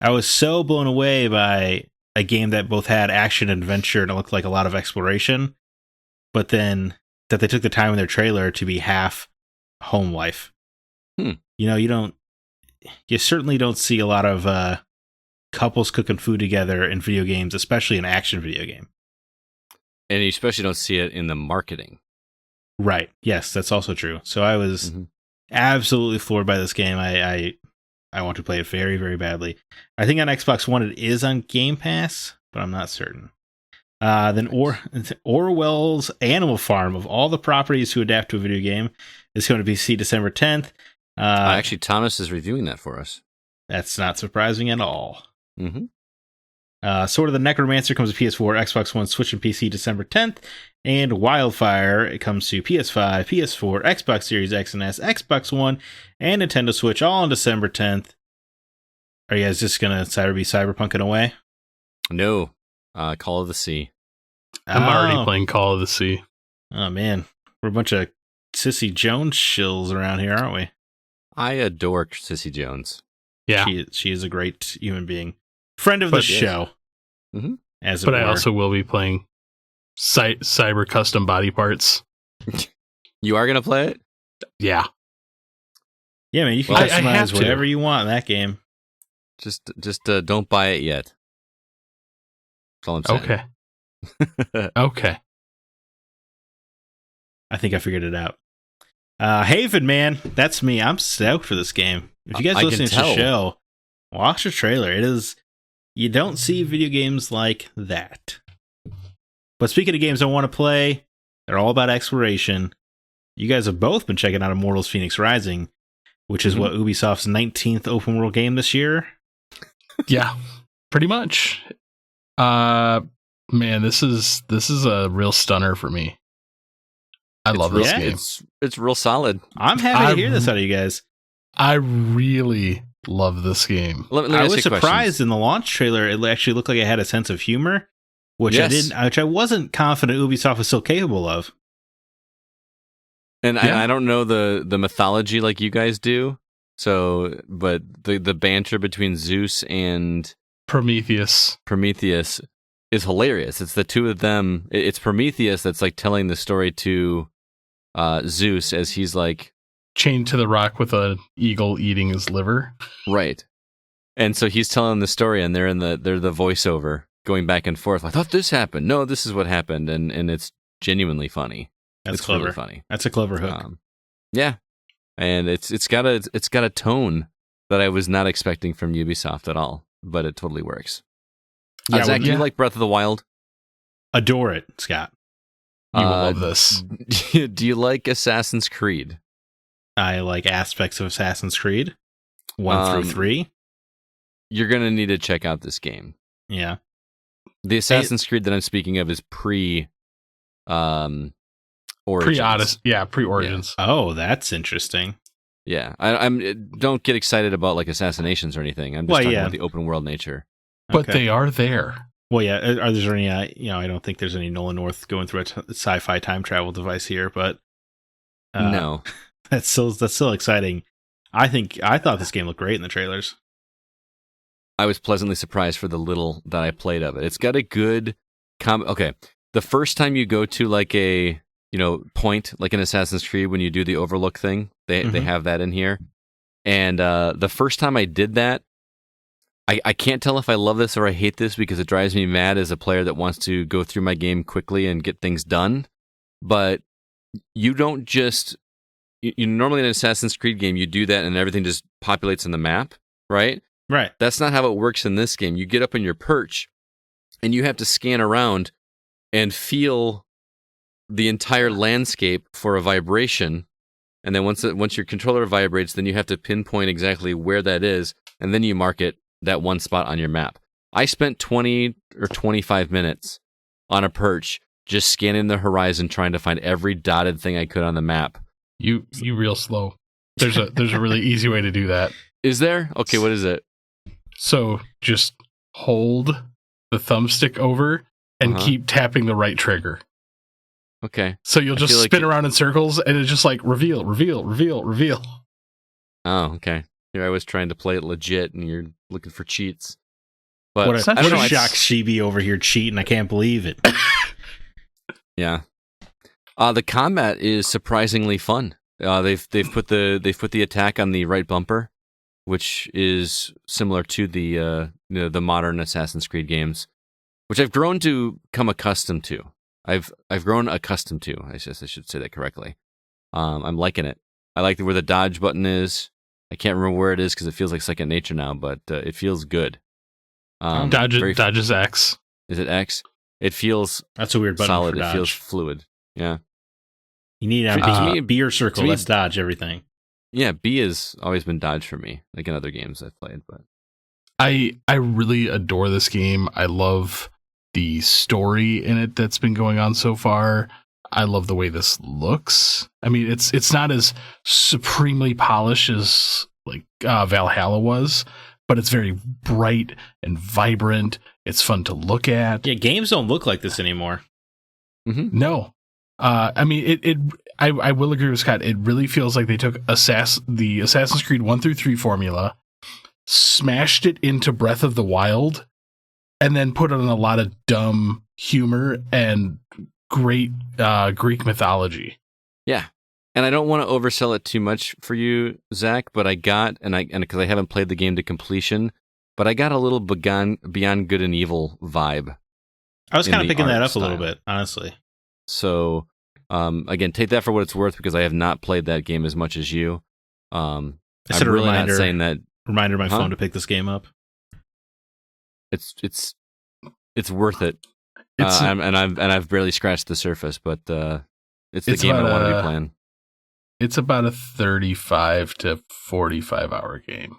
I was so blown away by a game that both had action and adventure, and it looked like a lot of exploration, but then that they took the time in their trailer to be half home life. You certainly don't see a lot of couples cooking food together in video games, especially an action video game. And you especially don't see it in the marketing. Right. Yes, that's also true. So I was absolutely floored by this game. I want to play it very, very badly. I think on Xbox One it is on Game Pass, but I'm not certain. Then Orwell's Animal Farm, of all the properties to adapt to a video game, is going to be December 10th. Actually, Thomas is reviewing that for us. That's not surprising at all. Sword of the Necromancer comes to PS4, Xbox One, Switch, and PC December 10th. And Wildfire, it comes to PS5, PS4, Xbox Series X and S, Xbox One, and Nintendo Switch, all on December 10th. Are you guys just gonna be cyberpunking away? No, Call of the Sea. I'm already playing Call of the Sea. Oh man, we're a bunch of Sissy Jones shills around here, aren't we? I adore Sissy Jones. Yeah, she is a great human being, friend of the show. Mm-hmm. But I also will be playing Cyber Custom Body Parts. You are gonna play it? Yeah. Yeah, man, you can customize whatever you want in that game. Just don't buy it yet. That's all I'm saying. Okay. Okay. I think I figured it out. Haven, man, that's me. I'm stoked for this game. If you guys listening to the show, watch the trailer. It is. You don't see video games like that. But speaking of games I want to play, they're all about exploration. You guys have both been checking out Immortals Fenyx Rising, which is what Ubisoft's 19th open world game this year. Yeah, pretty much. Man, this is a real stunner for me. I love this game. It's real solid. I'm happy to hear this out of you guys. I really love this game. Let me I was surprised in the launch trailer. It actually looked like it had a sense of humor, which I wasn't confident Ubisoft was still capable of. And I don't know the mythology like you guys do. So, but the banter between Zeus and Prometheus is hilarious. It's the two of them. It's Prometheus that's like telling the story to Zeus as he's like chained to the rock with an eagle eating his liver. Right. And so he's telling the story, and they're the voiceover going back and forth. I thought this happened. No, this is what happened, and it's genuinely funny. That's it's clever. Really funny. That's a clever hook. Yeah, and it's got a tone that I was not expecting from Ubisoft at all, but it totally works. Yeah, Zack, do you like Breath of the Wild? Adore it, Scott. You will love this. Do you like Assassin's Creed? I like aspects of Assassin's Creed 1 through 3. You're gonna need to check out this game. Yeah, the Assassin's Creed that I'm speaking of is pre Origins. Pre-Origins. Yeah. Oh, that's interesting. Yeah, I'm don't get excited about like assassinations or anything. I'm just talking about the open world nature. But they are there. Well, yeah. Are there any? I don't think there's any Nolan North going through a sci-fi time travel device here, but no, that's still exciting. I thought this game looked great in the trailers. I was pleasantly surprised for the little that I played of it. It's got a good okay. The first time you go to like a point like in Assassin's Creed when you do the overlook thing, they have that in here. And the first time I did that, I can't tell if I love this or I hate this because it drives me mad as a player that wants to go through my game quickly and get things done. But you don't just you normally in an Assassin's Creed game you do that and everything just populates in the map, right? Right. That's not how it works in this game. You get up on your perch and you have to scan around and feel the entire landscape for a vibration. And then once your controller vibrates, then you have to pinpoint exactly where that is, and then you mark it that one spot on your map. I spent 20 or 25 minutes on a perch just scanning the horizon trying to find every dotted thing I could on the map. You real slow. There's a really easy way to do that. Is there? Okay, what is it? So just hold the thumbstick over and keep tapping the right trigger. Okay. So you'll just spin around in circles and it's just like reveal. Oh, okay. Here I was trying to play it legit and you're looking for cheats. But what a shock Shibi over here cheating. I can't believe it. Yeah. The combat is surprisingly fun. They've put the attack on the right bumper, which is similar to the modern Assassin's Creed games, which I've grown to come accustomed to. I've grown accustomed to. I guess I should say that correctly. I'm liking it. I like where the dodge button is. I can't remember where it is because it feels like second nature now, but it feels good. Dodge is X. Is it X? It feels that's a weird button solid. for dodge. It feels fluid. Yeah. You need B or circle. Let's dodge everything. Yeah, B has always been dodge for me, like in other games I've played. But I really adore this game. I love the story in it that's been going on so far. I love the way this looks. I mean, it's not as supremely polished as like Valhalla was, but it's very bright and vibrant. It's fun to look at. Yeah, games don't look like this anymore. Mm-hmm. No. I mean, I will agree with Scott. It really feels like they took the Assassin's Creed 1 through 3 formula, smashed it into Breath of the Wild, and then put on a lot of dumb humor and great Greek mythology. Yeah. And I don't want to oversell it too much for you, Zach, but I got, and because I haven't played the game to completion, but I got a little Beyond Good and Evil vibe. I was kind of picking that up style. a little bit, honestly. So, again, take that for what it's worth, because I have not played that game as much as you. I'm really not saying that. Reminder on my phone to pick this game up. It's worth it. I've barely scratched the surface, but it's the game I want to be playing. It's about a 35 to 45 hour game.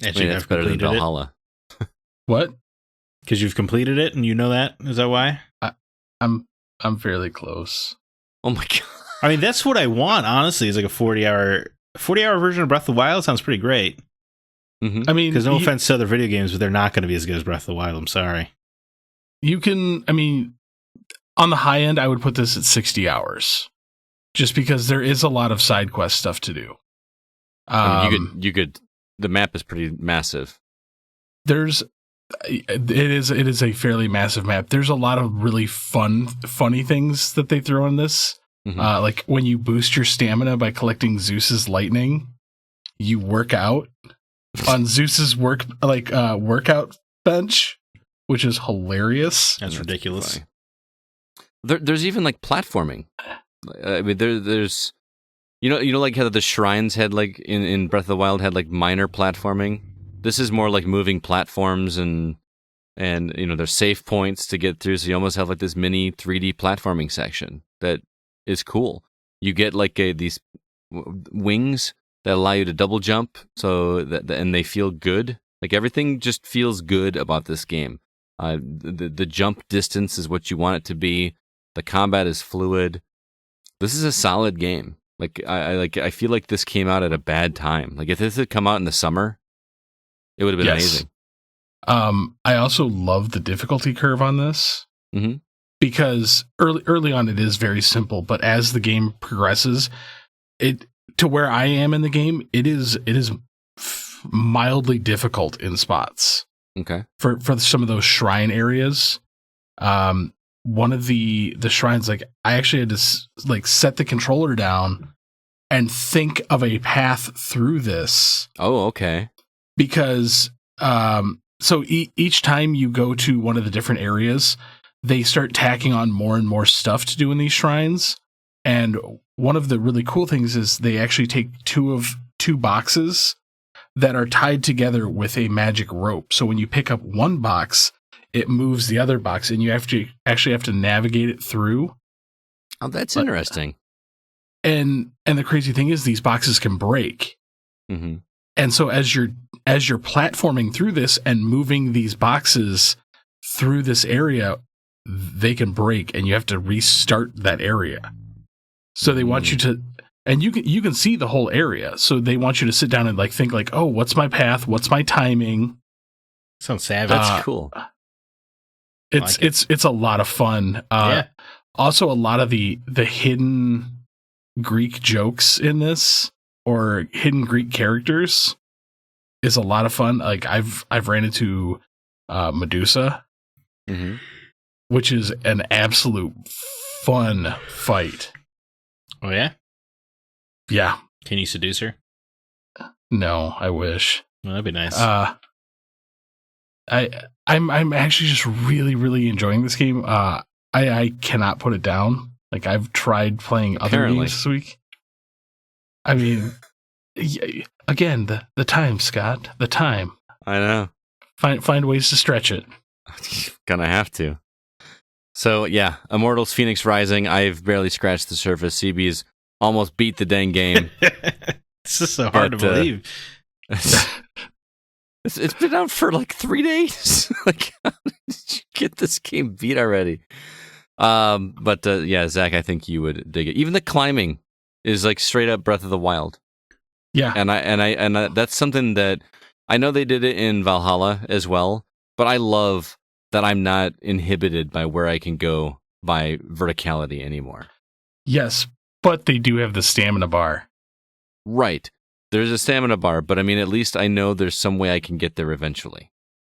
I mean, that's better than Valhalla. What? Because you've completed it and you know that? Is that why? I'm fairly close. Oh my god! I mean, that's what I want. Honestly, is like a 40-hour version of Breath of the Wild. Sounds pretty great. Mm-hmm. I mean, because no offense to other video games, but they're not going to be as good as Breath of the Wild. I'm sorry. You can. I mean, on the high end, I would put this at 60 hours, just because there is a lot of side quest stuff to do. I mean, you could. The map is pretty massive. It is a fairly massive map. There's a lot of really funny things that they throw in this. Mm-hmm. Like when you boost your stamina by collecting Zeus's lightning, you work out on Zeus's workout bench, which is hilarious. That's ridiculous. There's even like platforming. I mean, there's you know like how the shrines had like in Breath of the Wild had like minor platforming. This is more like moving platforms and there's save points to get through, so you almost have like this mini 3D platforming section that is cool. You get like these wings that allow you to double jump, and they feel good. Like everything just feels good about this game. The jump distance is what you want it to be. The combat is fluid. This is a solid game. Like I feel like this came out at a bad time. Like if this had come out in the summer, it would have been amazing. I also love the difficulty curve on this, because early on it is very simple, but as the game progresses, to where I am in the game, it is mildly difficult in spots. Okay. For some of those shrine areas, one of the shrines, like I actually had to like set the controller down and think of a path through this. Oh, okay. Because so each time you go to one of the different areas, they start tacking on more and more stuff to do in these shrines. And one of the really cool things is they actually take two boxes that are tied together with a magic rope. So when you pick up one box, it moves the other box, and you actually have to navigate it through. Oh, that's interesting. And the crazy thing is these boxes can break. Mm-hmm. And so as you're platforming through this and moving these boxes through this area, they can break, and you have to restart that area. So they want you to, and you can see the whole area. So they want you to sit down and like think like, oh, what's my path? What's my timing? Sounds savage. That's cool. It's a lot of fun. Yeah. Also, a lot of the hidden Greek jokes in this, or hidden Greek characters, is a lot of fun. Like I've ran into Medusa, which is an absolute fun fight. Oh yeah? Yeah. Can you seduce her? No, I wish. Well, that'd be nice. I'm actually just really, really enjoying this game. I cannot put it down. Like I've tried playing other games this week. I mean, again, the time, Scott, the time. I know. Find ways to stretch it. Gonna have to. So yeah, Immortals: Fenyx Rising. I've barely scratched the surface. CB's almost beat the dang game. This is so hard to believe. It's been out for like 3 days. Like, how did you get this game beat already? But yeah, Zach, I think you would dig it. Even the climbing is like straight up Breath of the Wild. Yeah, and I that's something that I know they did it in Valhalla as well, but I love that I'm not inhibited by where I can go by verticality anymore. Yes, but they do have the stamina bar. Right. There's a stamina bar, but I mean, at least I know there's some way I can get there eventually.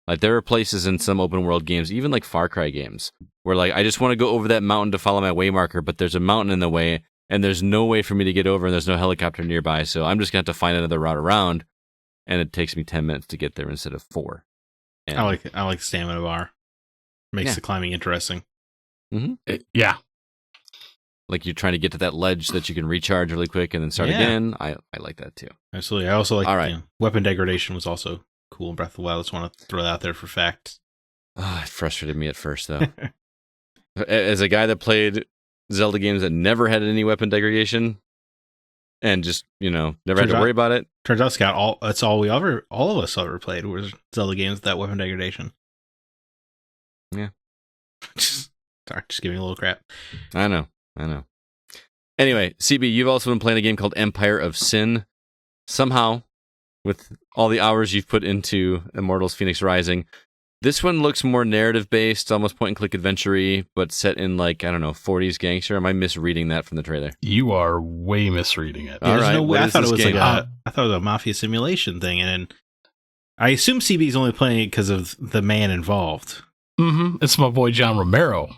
Like, there are places in some open world games, even like Far Cry games, where like I just want to go over that mountain to follow my way marker, but there's a mountain in the way, and there's no way for me to get over, and there's no helicopter nearby, so I'm just going to have to find another route around, and it takes me 10 minutes to get there instead of 4. And I like the stamina bar. Makes the climbing interesting. Mm-hmm. Yeah. Like you're trying to get to that ledge that you can recharge really quick and then start again. I like that too. Absolutely. I also like All right. Weapon degradation was also cool in Breath of the Wild. I just want to throw that out there for fact. It frustrated me at first, though. As a guy that played Zelda games that never had any weapon degradation and just, never had to worry about it. Turns out, Scott, that's all all of us ever played was Zelda games with that weapon degradation. Yeah. Just giving a little crap. I know. Anyway, CB, you've also been playing a game called Empire of Sin. Somehow, with all the hours you've put into Immortals Fenyx Rising, this one looks more narrative-based, almost point-and-click adventure-y, but set in, 40s gangster. Am I misreading that from the trailer? You are way misreading it. All right, I thought it was a mafia simulation thing, and I assume CB's only playing it because of the man involved. Mm-hmm. It's my boy John Romero.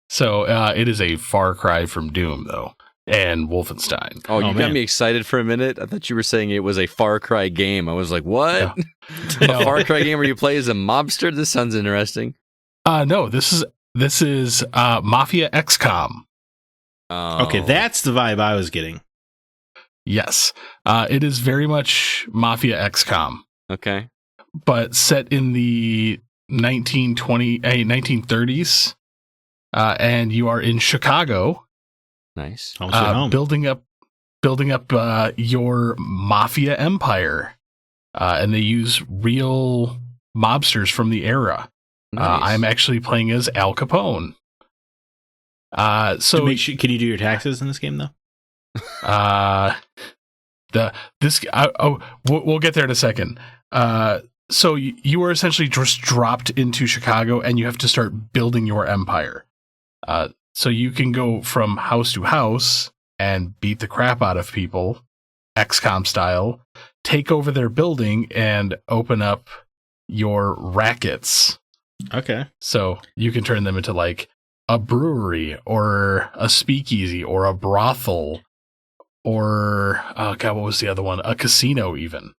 So it is a far cry from Doom, though, and Wolfenstein. Oh, you got me excited for a minute. I thought you were saying it was a Far Cry game. I was like, what? No. A Far Cry game where you play as a mobster? This sounds interesting. No, this is Mafia XCOM. Oh. Okay, that's the vibe I was getting. Yes, it is very much Mafia XCOM. Okay. But set in the 1930s. And you are in Chicago. Nice. Home. Building up your mafia empire. And they use real mobsters from the era. Nice. I'm actually playing as Al Capone. Can you do your taxes in this game though? We'll get there in a second. So you are essentially just dropped into Chicago, and you have to start building your empire. So you can go from house to house and beat the crap out of people, XCOM style, take over their building, and open up your rackets. Okay. So you can turn them into like a brewery or a speakeasy or a brothel or, what was the other one? A casino even.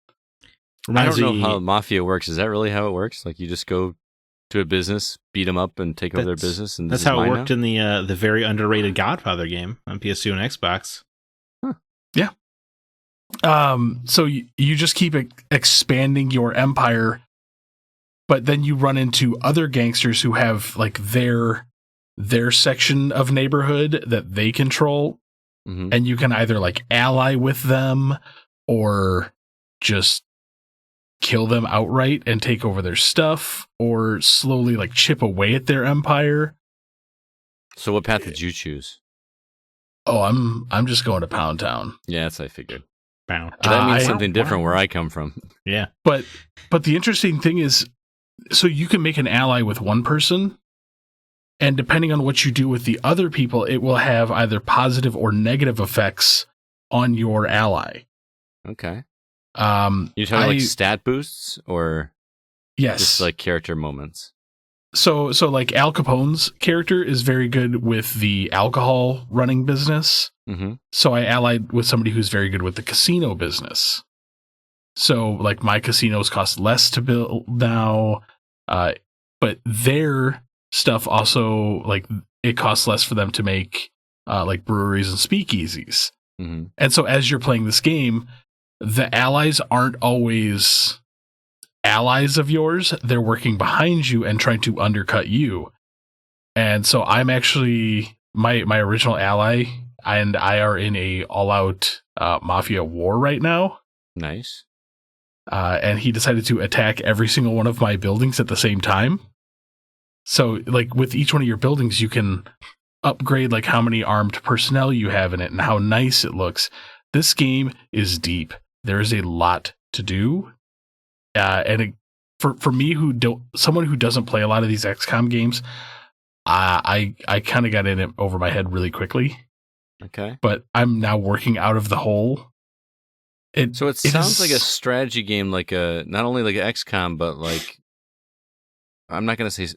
I don't know how Mafia works. Is that really how it works? Like you just go to a business, beat them up, and take over their business? And that's how it worked in the very underrated Godfather game on PS2 and Xbox. Huh. Yeah. So you just keep expanding your empire, but then you run into other gangsters who have like their section of neighborhood that they control, and you can either like ally with them or just kill them outright and take over their stuff, or slowly like chip away at their empire. So what path did you choose? Oh, I'm just going to Pound Town. Yeah, that's what I figured. Pound. That means something different where I come from. Yeah. But the interesting thing is, so you can make an ally with one person, and depending on what you do with the other people, it will have either positive or negative effects on your ally. Okay. You're talking like stat boosts or just like character moments? So like Al Capone's character is very good with the alcohol running business. Mm-hmm. So I allied with somebody who's very good with the casino business. So like my casinos cost less to build now, but their stuff also, like it costs less for them to make like breweries and speakeasies. Mm-hmm. And so as you're playing this game, the allies aren't always allies of yours. They're working behind you and trying to undercut you. And so I'm actually my original ally, and I are in a all-out mafia war right now. Nice. And he decided to attack every single one of my buildings at the same time. So like with each one of your buildings, you can upgrade like how many armed personnel you have in it and how nice it looks. This game is deep. There is a lot to do, For me, someone who doesn't play a lot of these XCOM games, I kind of got in it over my head really quickly. Okay, but I'm now working out of the hole. So it sounds like a strategy game, like not only like XCOM, but like I'm not gonna say.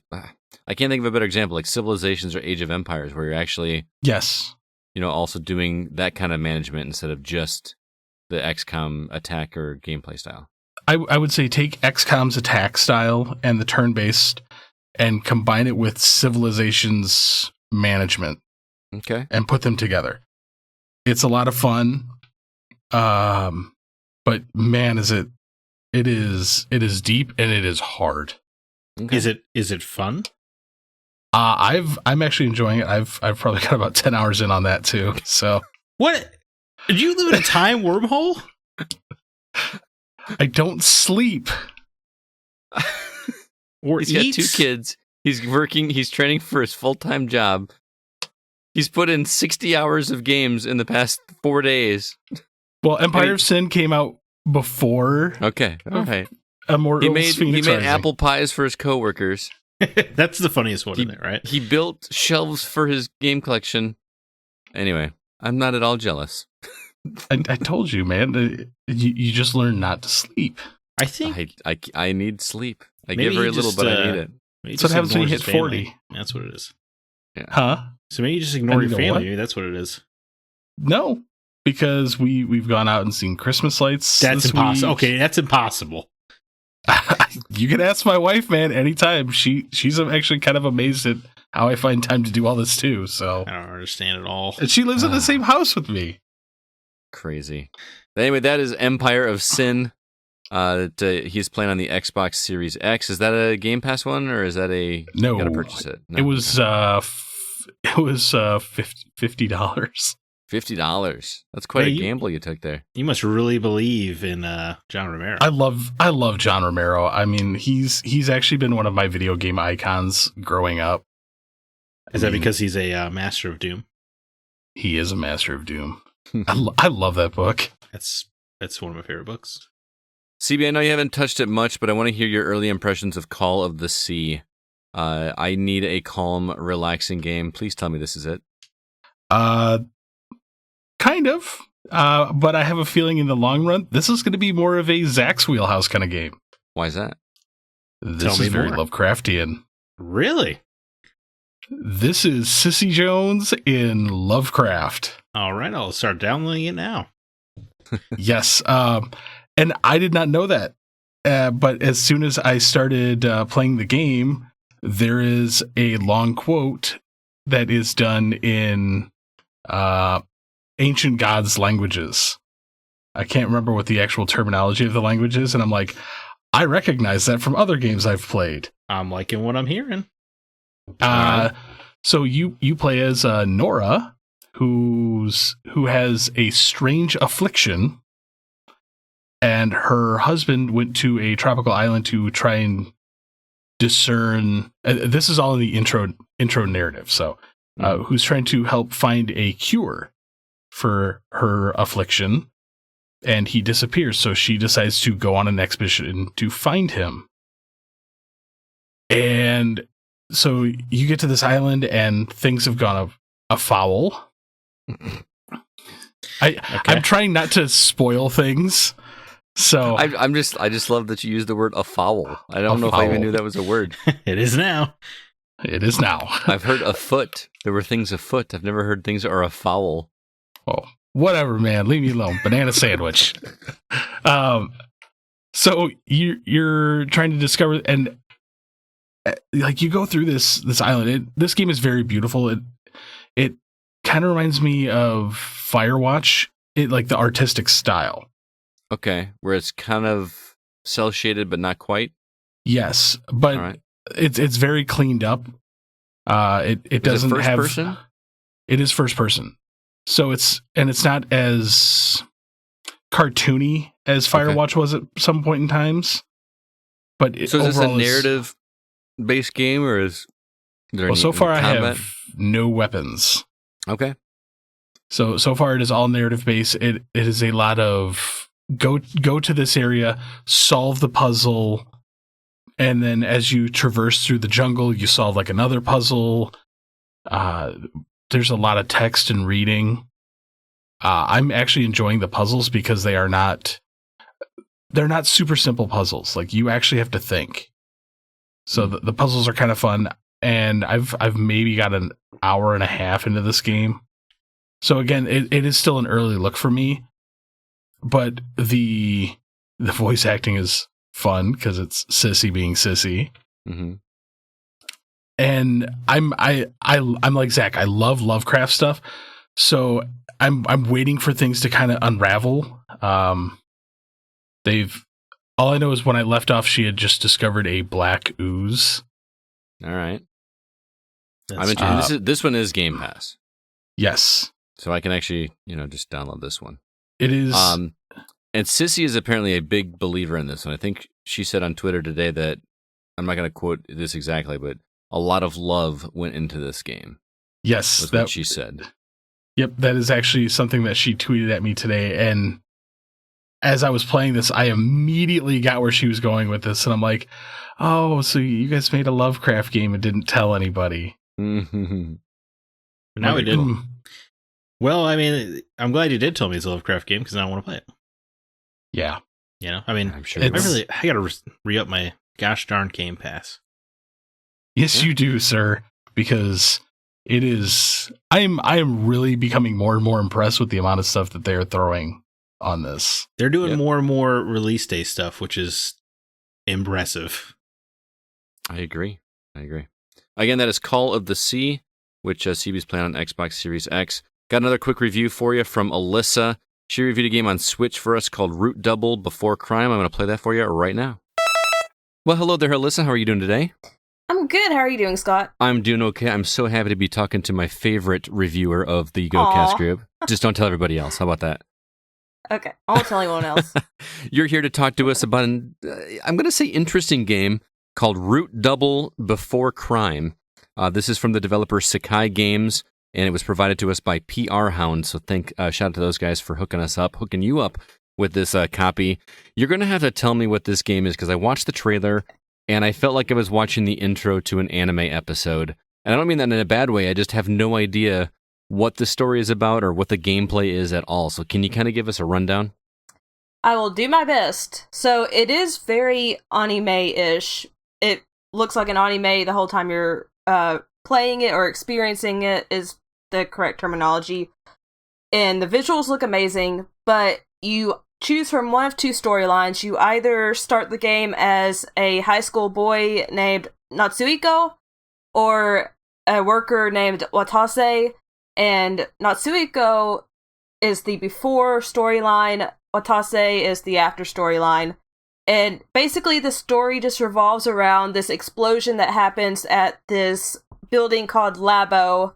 I can't think of a better example, like Civilizations or Age of Empires, where you're actually also doing that kind of management instead of just the XCOM attack or gameplay style. I would say take XCOM's attack style and the turn-based and combine it with Civilizations management. Okay. And put them together. It's a lot of fun. But man, it is deep and it is hard. Okay. Is it fun? I'm actually enjoying it. I've probably got about 10 hours in on that too. So what? Did you live in a time wormhole? I don't sleep. Or he's got 2 kids. He's working. He's training for his full-time job. He's put in 60 hours of games in the past 4 days. Well, Empire of Sin came out before. Okay. All right. Immortals, he made Rising. apple pies for his coworkers. That's the funniest one in there, right? He built shelves for his game collection. Anyway, I'm not at all jealous. I told you, man. You just learn not to sleep. I think I need sleep. I give very little, but I need it. That's what happens when you hit 40. That's what it is. Yeah. Huh? So maybe you just ignore your family. Maybe that's what it is. No, because we've gone out and seen Christmas lights. That's impossible. Okay, that's impossible. You can ask my wife, man, anytime. She's actually kind of amazed at how I find time to do all this too. So I don't understand at all. And she lives in the same house with me. Crazy. Anyway, that is Empire of Sin. He's playing on the Xbox Series X. Is that a Game Pass one, or is that a no? You gotta purchase it. No, it was $50. $50. That's quite a gamble you took there. You must really believe in John Romero. I love John Romero. I mean, he's actually been one of my video game icons growing up. Is that because he's a master of doom? He is a master of doom. I love that book. That's one of my favorite books. CB, I know you haven't touched it much, but I want to hear your early impressions of Call of the Sea. I need a calm, relaxing game. Please tell me this is it. Kind of. But I have a feeling in the long run, this is going to be more of a Zack's Wheelhouse kind of game. Why is that? This is very Lovecraftian. Really? This is Sissy Jones in Lovecraft. All right, I'll start downloading it now. Yes. And I did not know that. But as soon as I started playing the game, there is a long quote that is done in ancient gods' languages. I can't remember what the actual terminology of the language is, and I'm like, I recognize that from other games I've played. I'm liking what I'm hearing. So you play as Nora, who has a strange affliction, and her husband went to a tropical island to try and discern. This is all in the intro narrative. So, who's trying to help find a cure for her affliction, and he disappears. So she decides to go on an expedition to find him. And so you get to this island, and things have gone afoul. I'm trying not to spoil things. So I just love that you used the word afoul. I don't know if I even knew that was a word. It is now. It is now. I've heard afoot. There were things afoot. I've never heard things are afoul. Oh, whatever, man. Leave me alone. Banana sandwich. So you're trying to discover, and like you go through this island. This game is very beautiful. It kind of reminds me of Firewatch. Like the artistic style. Okay, where it's kind of cel shaded, but not quite. Yes, but it's very cleaned up. It doesn't first have person. It is first person, so it's not as cartoony as Firewatch was at some point in times. But so is this a narrative based game, or is there so far I combat? have no weapons. Okay. So far it is all narrative based. It is a lot of go to this area, solve the puzzle, and then as you traverse through the jungle, you solve like another puzzle. There's a lot of text and reading. I'm actually enjoying the puzzles because they're not super simple puzzles. Like, you actually have to think. So the puzzles are kind of fun, and I've maybe got an hour and a half into this game. So again, it is still an early look for me, but the voice acting is fun because it's Sissy being Sissy. Mm-hmm. And I'm like Zach. I love Lovecraft stuff, so I'm waiting for things to kind of unravel. All I know is when I left off, she had just discovered a black ooze. All right. I'm interested. This one is Game Pass. Yes. So I can actually, just download this one. It is. And Sissy is apparently a big believer in this one. I think she said on Twitter today that, I'm not going to quote this exactly, but a lot of love went into this game. Yes. Was what she said. Yep. That is actually something that she tweeted at me today. And as I was playing this, I immediately got where she was going with this. And I'm like, oh, so you guys made a Lovecraft game and didn't tell anybody. Mm-hmm. Now we did. Well, I mean, I'm glad you did tell me it's a Lovecraft game because now I want to play it. Yeah. I mean, I'm sure I got to re-up my gosh darn Game Pass. Yes, you do, sir, because it is. I am really becoming more and more impressed with the amount of stuff that they are throwing on this. They're doing more and more release day stuff, which is impressive. I agree. Again, that is Call of the Sea, which CB's playing on Xbox Series X. Got another quick review for you from Alyssa. She reviewed a game on Switch for us called Root Doble Before Crime. I'm going to play that for you right now. Well, hello there, Alyssa. How are you doing today? I'm good. How are you doing, Scott? I'm doing okay. I'm so happy to be talking to my favorite reviewer of the GoCast group. Just don't tell everybody else. How about that? Okay. I won't tell anyone else. You're here to talk to us about I'm going to say interesting game called Root Doble Before Crime. This is from the developer Sakai Games, and it was provided to us by PR Hound. So shout out to those guys for hooking you up with this copy. You're going to have to tell me what this game is because I watched the trailer and I felt like I was watching the intro to an anime episode. And I don't mean that in a bad way. I just have no idea what the story is about or what the gameplay is at all. So can you kind of give us a rundown? I will do my best. So it is very anime-ish. It looks like an anime the whole time you're playing it or experiencing it is the correct terminology. And the visuals look amazing, but you choose from one of two storylines. You either start the game as a high school boy named Natsuhiko or a worker named Watase, and Natsuhiko is the before storyline, Watase is the after storyline. And basically the story just revolves around this explosion that happens at this building called Labo,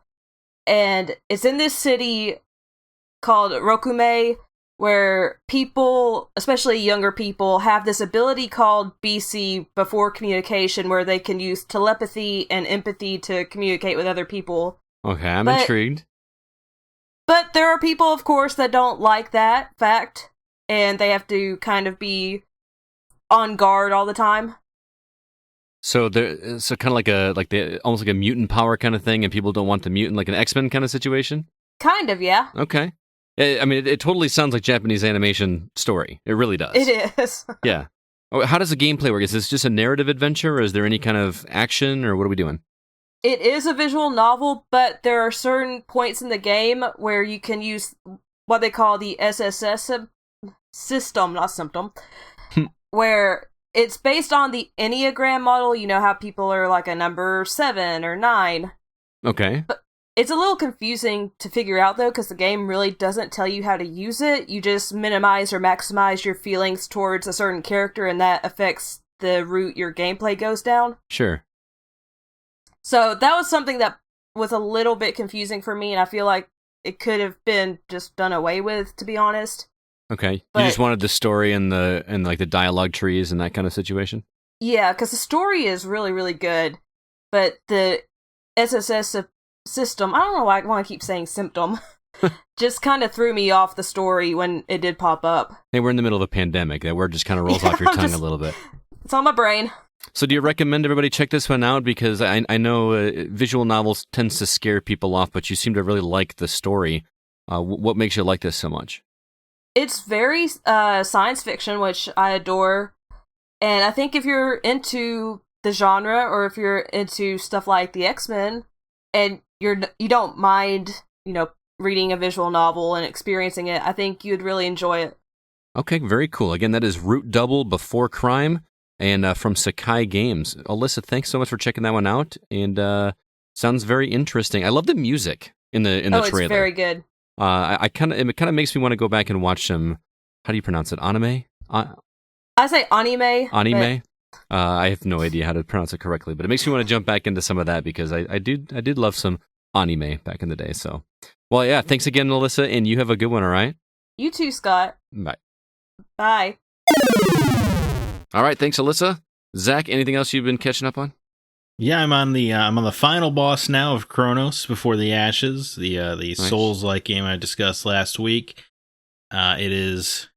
and it's in this city called Rokume, where people, especially younger people, have this ability called BC, before communication, where they can use telepathy and empathy to communicate with other people. Okay, I'm intrigued. But there are people, of course, that don't like that fact, and they have to kind of be on guard all the time. So kind of almost like a mutant power kind of thing, and people don't want the mutant, like an X-Men kind of situation? Kind of, yeah. Okay. I mean, it totally sounds like Japanese animation story. It really does. It is. Yeah. How does the gameplay work? Is this just a narrative adventure, or is there any kind of action, or what are we doing? It is a visual novel, but there are certain points in the game where you can use what they call the SSS system, not symptom, where it's based on the Enneagram model. You know how people are like a number 7 or 9. Okay. But it's a little confusing to figure out, though, because the game really doesn't tell you how to use it. You just minimize or maximize your feelings towards a certain character, and that affects the route your gameplay goes down. Sure. So that was something that was a little bit confusing for me, and I feel like it could have been just done away with, to be honest. Okay. But you just wanted the story and the dialogue trees and that kind of situation? Yeah, because the story is really, really good, but the SSS system, I don't know why I want to keep saying symptom. just kind of threw me off the story when it did pop up. Hey, we're in the middle of a pandemic. That word just kind of rolls off your tongue a little bit. It's on my brain. So do you recommend everybody check this one out? Because I know visual novels tends to scare people off, but you seem to really like the story. What makes you like this so much? It's very science fiction, which I adore. And I think if you're into the genre, or if you're into stuff like the X-Men, and you don't mind, reading a visual novel and experiencing it, I think you'd really enjoy it. Okay, very cool. Again, that is Root Doble Before Crime, and from Sakai Games. Alyssa, thanks so much for checking that one out, and sounds very interesting. I love the music in the trailer. It's very good. It kind of makes me want to go back and watch some. How do you pronounce it? Anime? I say anime. Anime. I have no idea how to pronounce it correctly, but it makes me want to jump back into some of that because I did love some anime back in the day. So, well, yeah. Thanks again, Alyssa, and you have a good one. All right. You too, Scott. Bye. Bye. All right. Thanks, Alyssa. Zach, anything else you've been catching up on? Yeah, I'm on the final boss now of Chronos Before the Ashes, the nice. Souls-like game I discussed last week. It is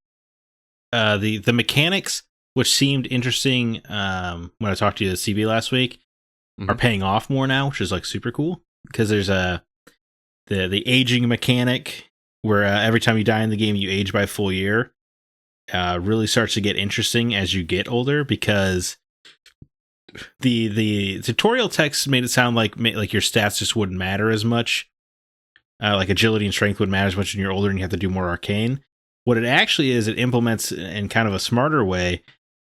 the mechanics, which seemed interesting when I talked to you at CB last week, are paying off more now, which is like super cool because there's the aging mechanic where every time you die in the game you age by a full year. Really starts to get interesting as you get older because the tutorial text made it sound like your stats just wouldn't matter as much. Like agility and strength wouldn't matter as much when you're older and you have to do more arcane. What it actually is, it implements in kind of a smarter way,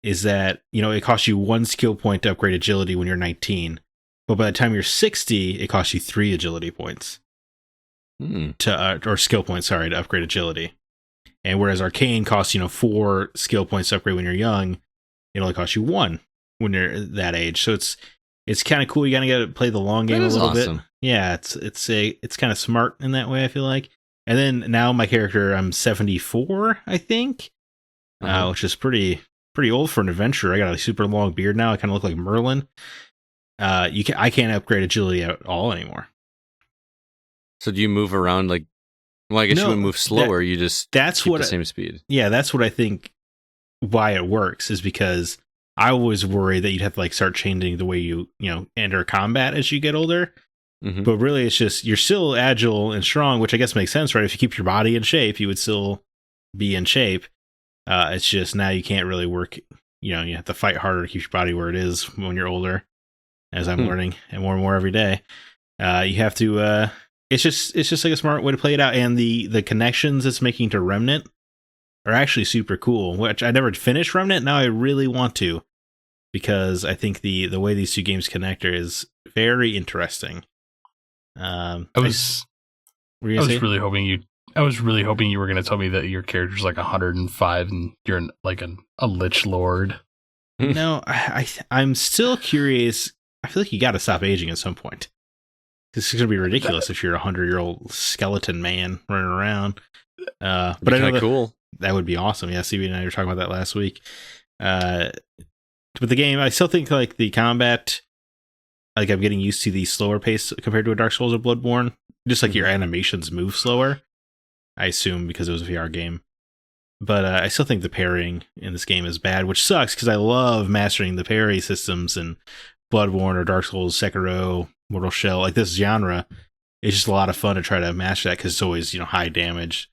is that, it costs you 1 skill point to upgrade agility when you're 19. But by the time you're 60, it costs you 3 agility points. Or skill points, to upgrade agility. And whereas arcane costs, 4 skill points to upgrade when you're young, it only costs you 1 when you're that age. So it's kind of cool. You gotta play the long game a little bit. Yeah, it's kind of smart in that way, I feel like. And then now my character, I'm 74, I think, which is pretty old for an adventurer. I got a super long beard now. I kind of look like Merlin. I can't upgrade agility at all anymore. So do you move around like? Well, I guess you would move slower. You just keep the same speed. Yeah, that's what I think. Why it works is because I was worried that you'd have to start changing the way you enter combat as you get older. Mm-hmm. But really, it's just you're still agile and strong, which I guess makes sense, right? If you keep your body in shape, you would still be in shape. It's just now you can't really work. You have to fight harder to keep your body where it is when you're older. As I'm learning and more every day, you have to. It's just like a smart way to play it out, and the connections it's making to Remnant are actually super cool. Which I never finished Remnant. Now I really want to, because I think the way these two games connect is very interesting. I was really hoping you were going to tell me that your character's like 105 and you're like a lich lord. No, I'm still curious. I feel like you got to stop aging at some point. This is going to be ridiculous if you're a 100-year-old skeleton man running around. But I know cool. That would be awesome. Yeah, CB and I were talking about that last week. But the game, I still think the combat, I'm getting used to the slower pace compared to a Dark Souls or Bloodborne. Just your animations move slower. I assume because it was a VR game. But I still think the parrying in this game is bad, which sucks because I love mastering the parry systems in Bloodborne or Dark Souls, Sekiro, Mortal Shell. This genre, it's just a lot of fun to try to master that because it's always, high damage,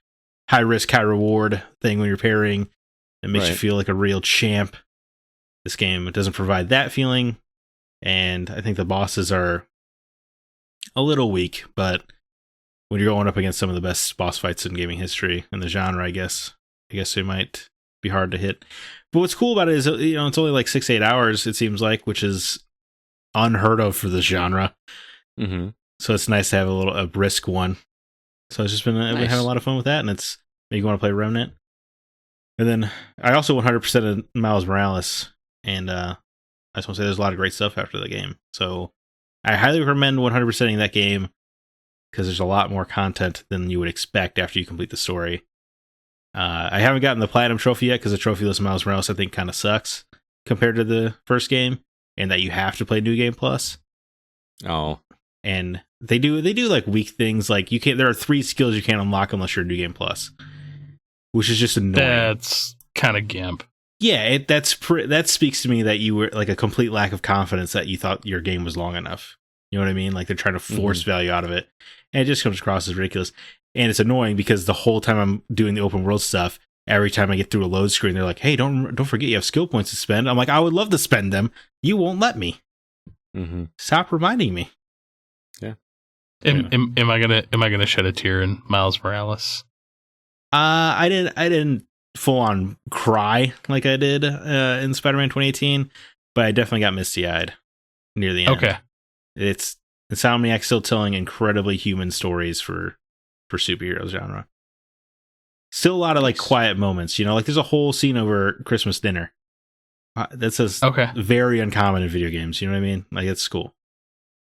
high risk, high reward thing when you're parrying. It makes you feel like a real champ. This game, it doesn't provide that feeling. And I think the bosses are a little weak, but when you're going up against some of the best boss fights in gaming history in the genre, I guess they might be hard to hit. But what's cool about it is, it's only 6-8 hours, it seems like, which is unheard of for this genre. Mm-hmm. So it's nice to have a brisk one. So it's just been I've been having a lot of fun with that, and it's make you want to play Remnant. And then I also 100% of Miles Morales, and I just want to say there's a lot of great stuff after the game. So I highly recommend 100%ing that game because there's a lot more content than you would expect after you complete the story. I haven't gotten the Platinum Trophy yet because the Trophyless Miles Morales I think kind of sucks compared to the first game, and that you have to play New Game Plus. Oh. And they do like weak things, like there are 3 skills you can't unlock unless you're a New Game Plus, which is just annoying. That's kind of gimp. Yeah, that speaks to me that you were like a complete lack of confidence that you thought your game was long enough. You know what I mean? Like they're trying to force value out of it, and it just comes across as ridiculous. And it's annoying because the whole time I'm doing the open world stuff, every time I get through a load screen, they're like, "Hey, don't forget you have skill points to spend." I'm like, "I would love to spend them. You won't let me. Stop reminding me." Yeah. Am I gonna shed a tear in Miles Morales? I didn't full on cry like I did in Spider-Man 2018, but I definitely got misty-eyed near the end. Okay. It's Insomniac still telling incredibly human stories for superhero genre. Still a lot of like quiet moments, like there's a whole scene over Christmas dinner. That's very uncommon in video games. You know what I mean? Like it's cool.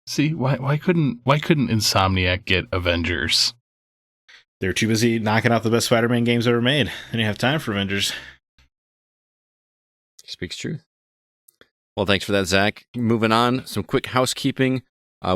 See, why couldn't Insomniac get Avengers? They're too busy knocking out the best Spider-Man games ever made. They didn't have time for Avengers. Speaks truth. Well, thanks for that, Zach. Moving on, some quick housekeeping.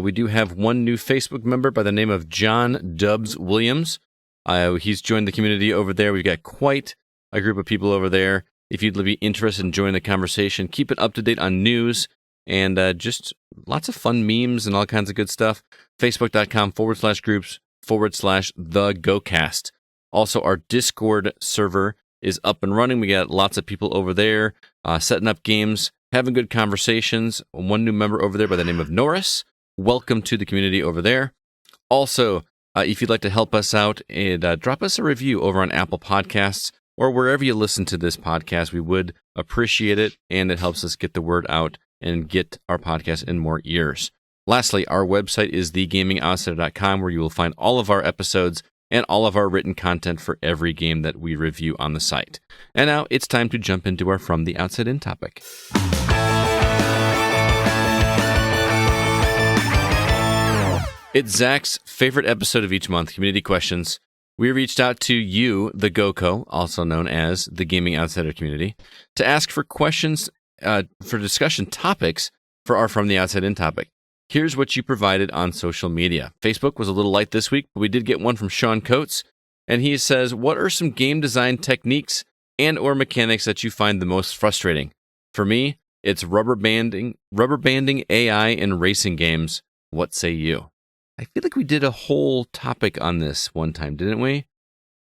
We do have one new Facebook member by the name of John Dubs Williams. He's joined the community over there. We've got quite a group of people over there. If you'd be interested in joining the conversation, keep it up to date on news and just lots of fun memes and all kinds of good stuff. Facebook.com/groups/the GoCast. Also, our Discord server is up and running. We got lots of people over there setting up games, having good conversations. One new member over there by the name of Norris. Welcome to the community over there. Also, if you'd like to help us out, and drop us a review over on Apple Podcasts or wherever you listen to this podcast. We would appreciate it, and it helps us get the word out and get our podcast in more ears. Lastly, our website is thegamingoutsider.com, where you will find all of our episodes and all of our written content for every game that we review on the site. And now it's time to jump into our From the Outside In topic. It's Zach's favorite episode of each month, Community Questions. We reached out to you, the GoCo, also known as the Gaming Outsider community, to ask for questions for discussion topics for our From the Outside In topic. Here's what you provided on social media. Facebook was a little light this week, but we did get one from Sean Coates, and he says, what are some game design techniques and or mechanics that you find the most frustrating? For me, it's rubber banding AI in racing games. What say you? I feel like we did a whole topic on this one time, didn't we?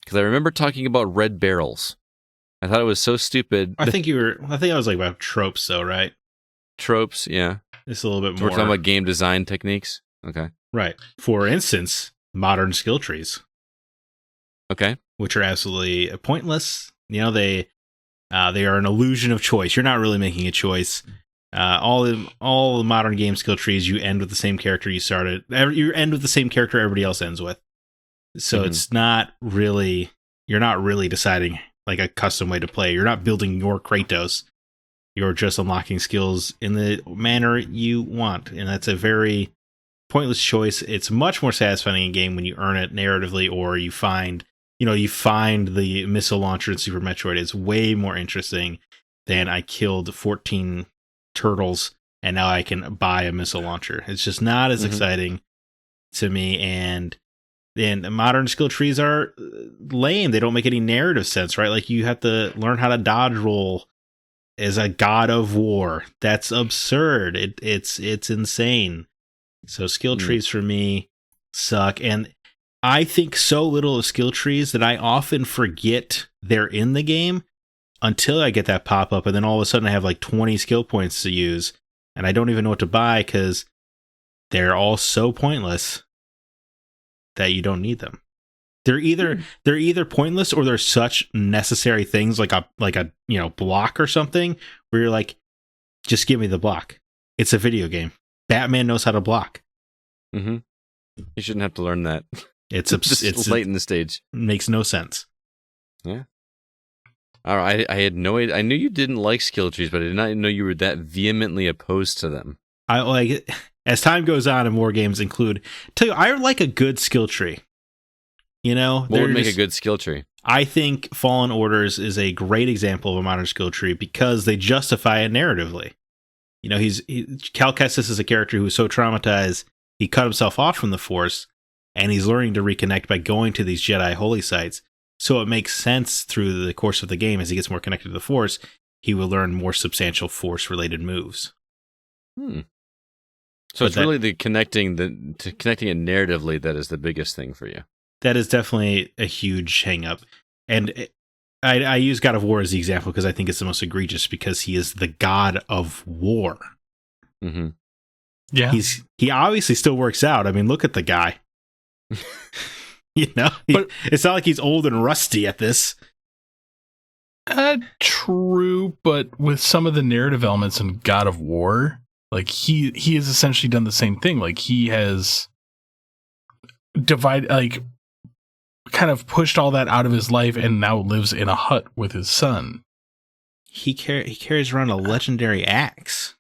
Because I remember talking about red barrels. I thought it was so stupid. I think I was like about tropes, though, right? Tropes, yeah. It's a little bit So more. we're talking about game design techniques? Okay. Right. For instance, modern skill trees. Okay. Which are absolutely pointless. They are an illusion of choice. You're not really making a choice. All the modern game skill trees, you end with the same character you started. You end with the same character everybody else ends with. So it's not really, you're not really deciding like a custom way to play. You're not building your Kratos. You're just unlocking skills in the manner you want. And that's a very pointless choice. It's much more satisfying in a game when you earn it narratively, or you find the missile launcher in Super Metroid. It's way more interesting than I killed 14 turtles and now I can buy a missile launcher. It's just not as exciting to me. And modern skill trees are lame. They don't make any narrative sense, right? Like you have to learn how to dodge roll as a god of war. That's absurd. It's insane. So skill trees for me suck. And I think so little of skill trees that I often forget they're in the game until I get that pop up, and then all of a sudden I have like 20 skill points to use, and I don't even know what to buy because they're all so pointless that you don't need them. They're either pointless or they're such necessary things like a block or something where you're like, just give me the block. It's a video game. Batman knows how to block. You shouldn't have to learn that. It's late in the stage. Makes no sense. Yeah. All right, I had no idea. I knew you didn't like skill trees, but I did not know you were that vehemently opposed to them. I like, as time goes on and more games include, I like a good skill tree. What would make a good skill tree? I think Fallen Orders is a great example of a modern skill tree because they justify it narratively. Cal Kestis is a character who was so traumatized he cut himself off from the Force, and he's learning to reconnect by going to these Jedi holy sites. So it makes sense through the course of the game, as he gets more connected to the Force, he will learn more substantial Force-related moves. So it's really the connecting it narratively that is the biggest thing for you. That is definitely a huge hang-up. And I use God of War as the example because I think it's the most egregious, because he is the god of war. Mm-hmm. Yeah. He obviously still works out. I mean, look at the guy. But it's not like he's old and rusty at this. True, but with some of the narrative elements in God of War, like he has essentially done the same thing. Like he has divided, like kind of pushed all that out of his life, and now lives in a hut with his son. He carries around a legendary axe.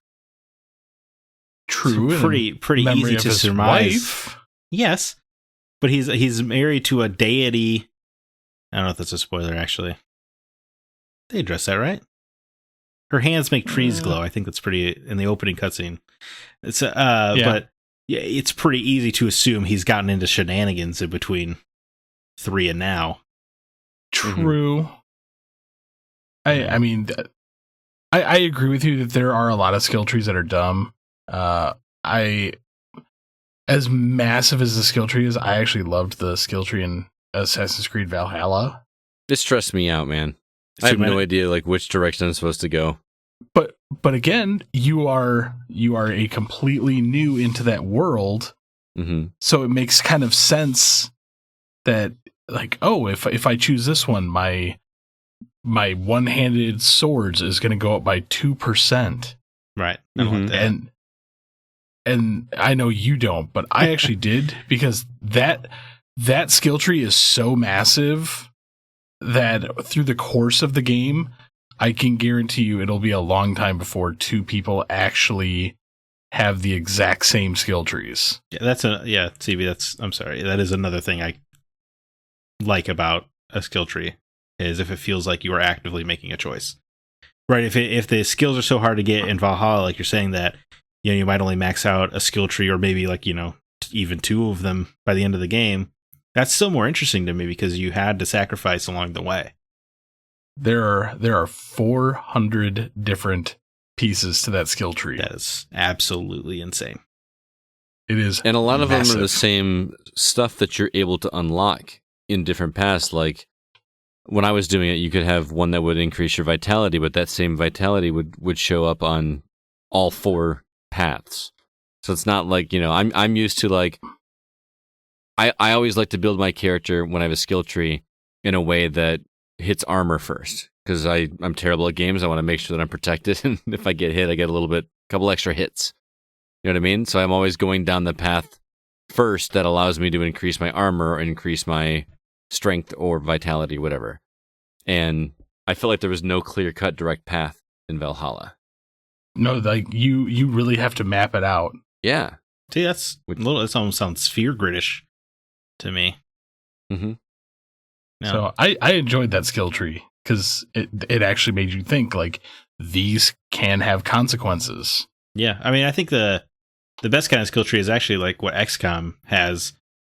True, so pretty easy to surmise. Wife. Yes, but he's married to a deity. I don't know if that's a spoiler, actually. They address that, right? Her hands make trees glow. I think that's pretty in the opening cutscene. It's but yeah, it's pretty easy to assume he's gotten into shenanigans in between 3 and now. True. Mm-hmm. I mean, I agree with you that there are a lot of skill trees that are dumb. As massive as the skill tree is, I actually loved the skill tree in Assassin's Creed Valhalla. It stressed me out, man. I have no idea like which direction I'm supposed to go. But again, you are a completely new into that world, so it makes kind of sense that like, oh, if I choose this one, my one-handed swords is going to go up by 2%. Right. I want that. And I know you don't, but I actually did, because that skill tree is so massive that through the course of the game, I can guarantee you it'll be a long time before 2 people actually have the exact same skill trees. Yeah, CB, I'm sorry. That is another thing I like about a skill tree, is if it feels like you are actively making a choice. Right, if the skills are so hard to get in Valhalla, like you're saying, that you might only max out a skill tree, or maybe like even 2 of them by the end of the game. That's still more interesting to me, because you had to sacrifice along the way. There are 400 different pieces to that skill tree. That is absolutely insane. It is, and a lot of massive. them are the same stuff that you're able to unlock in different paths. Like when I was doing it, you could have one that would increase your vitality, but that same vitality would show up on all 4 paths. So it's not like, I'm used to like, I always like to build my character when I have a skill tree in a way that hits armor first, because I'm terrible at games. I want to make sure that I'm protected, and if I get hit, I get a couple extra hits. You know what I mean? So I'm always going down the path first that allows me to increase my armor or increase my strength or vitality, whatever. And I feel like there was no clear-cut direct path in Valhalla. No, like you really have to map it out. Yeah. See, that almost sounds sphere gridish to me. Mm-hmm. No. So I enjoyed that skill tree, because it actually made you think, like, these can have consequences. Yeah, I mean, I think the best kind of skill tree is actually like what XCOM has,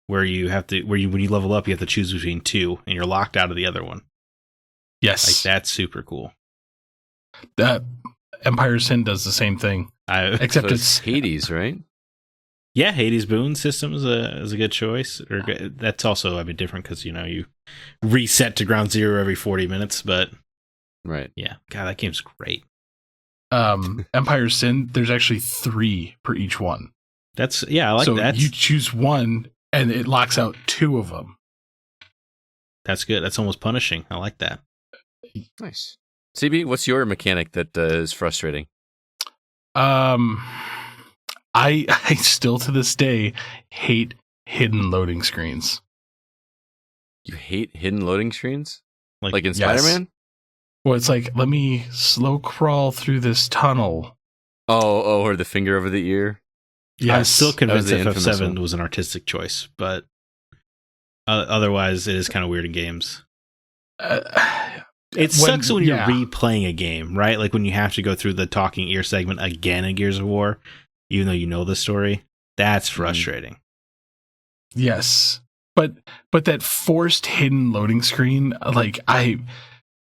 where when you level up, you have to choose between 2, and you're locked out of the other one. Yes, like that's super cool. That Empire's Sin does the same thing, except it's Hades, right? Yeah, Hades Boon system is a good choice. Or that's also a bit different, because you reset to ground zero every 40 minutes. But right, yeah, God, that game's great. Empire's Sin, there's actually 3 per each one. I like that. So you choose one, and it locks out 2 of them. That's good. That's almost punishing. I like that. Nice. CB, what's your mechanic that is frustrating? I still to this day hate hidden loading screens. You hate hidden loading screens? Like in yes. Spider-Man? Well, it's like, let me slow crawl through this tunnel. Oh, or the finger over the ear? Yeah, I'm still convinced FF7 was an artistic choice, but otherwise it is kind of weird in games. It sucks when you're replaying a game, right? Like when you have to go through the talking ear segment again in Gears of War, even though you know the story. That's frustrating. Yes. But that forced hidden loading screen, like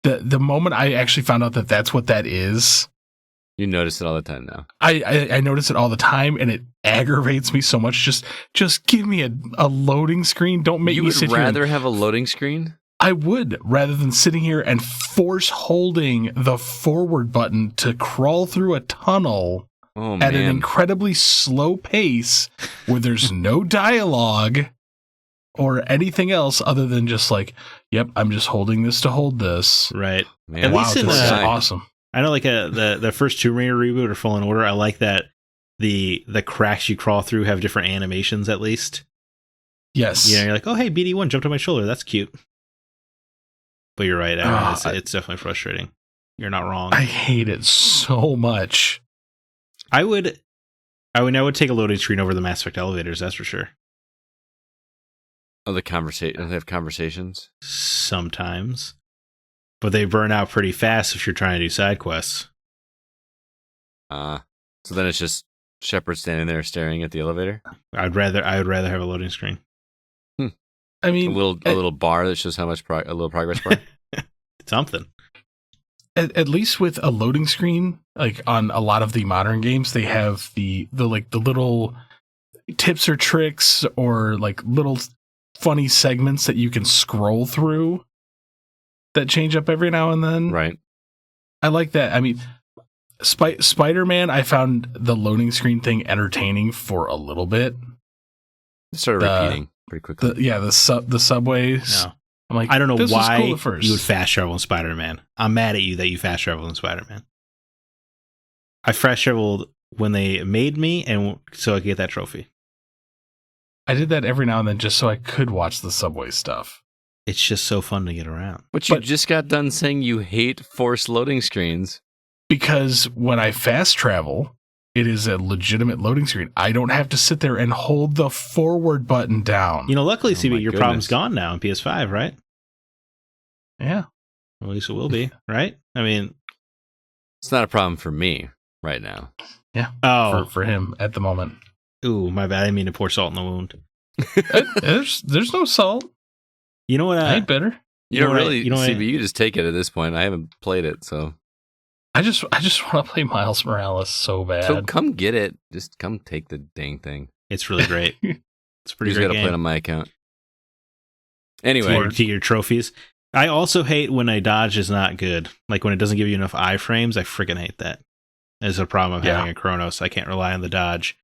the moment I actually found out that that's what that is. You notice it all the time now. I notice it all the time, and it aggravates me so much. Just give me a loading screen. Don't make me sit here. You would rather have a loading screen? I would, rather than sitting here and force holding the forward button to crawl through a tunnel at an incredibly slow pace where there's no dialogue or anything else other than just like, yep, I'm just holding this to hold this. Right. Man, At least this is awesome. I know, like the first Tomb Raider reboot or Fallen Order, I like that the cracks you crawl through have different animations at least. Yes. You know, you're like, oh, hey, BD1 jumped on my shoulder. That's cute. But you're right. It's definitely frustrating. You're not wrong. I hate it so much. I would take a loading screen over the Mass Effect elevators. That's for sure. Oh, they have conversations? Sometimes. But they burn out pretty fast if you're trying to do side quests. So then it's just Shepard standing there staring at the elevator? I would rather have a loading screen. I mean, a little bar that shows how much a little progress bar. Something. At least with a loading screen, like on a lot of the modern games, they have the little tips or tricks or like little funny segments that you can scroll through that change up every now and then. Right. I like that. I mean, Spider-Man, I found the loading screen thing entertaining for a little bit. It started repeating pretty quickly. The subways. No. I'm like, I don't know why cool at first. you would fast travel in Spider-Man. I'm mad at you that you fast travel in Spider-Man. I fast traveled when they made me, and so I could get that trophy. I did that every now and then just so I could watch the subway stuff. It's just so fun to get around. But you just got done saying you hate forced loading screens. Because when I fast travel, it is a legitimate loading screen. I don't have to sit there and hold the forward button down. You know, luckily, CB, your goodness. problem's gone now in PS5, right? Yeah. At least it will be, right? I mean, It's not a problem for me right now. Yeah. Oh. For him at the moment. Ooh, my bad. I didn't mean to pour salt in the wound. There's no salt. You know what? I ain't bitter. You don't really, you know what? CB, you just take it at this point. I haven't played it, so. I just want to play Miles Morales so bad. So come get it. Just come take the dang thing. It's really great. It's a pretty You just great got to game. play it on my account. Anyway. To your trophies. I also hate when a dodge is not good. Like when it doesn't give you enough iframes. I freaking hate that. That's a problem of having a Chronos. I can't rely on the dodge.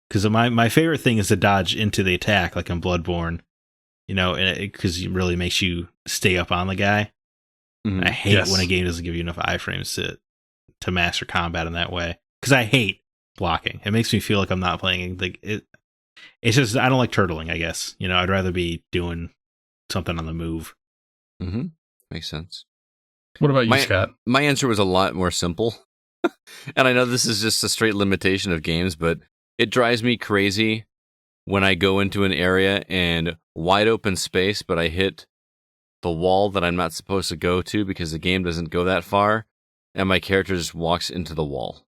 Because my favorite thing is to dodge into the attack, like in Bloodborne. You know, because it really makes you stay up on the guy. Mhm. I hate when a game doesn't give you enough iframes to master combat in that way. Because I hate blocking. It makes me feel like I'm not playing. It's just, I don't like turtling, I guess. You know, I'd rather be doing something on the move. Mm-hmm. Makes sense. What about you, Scott? My answer was a lot more simple. And I know this is just a straight limitation of games, but it drives me crazy when I go into an area and wide open space, but I hit the wall that I'm not supposed to go to because the game doesn't go that far, and my character just walks into the wall.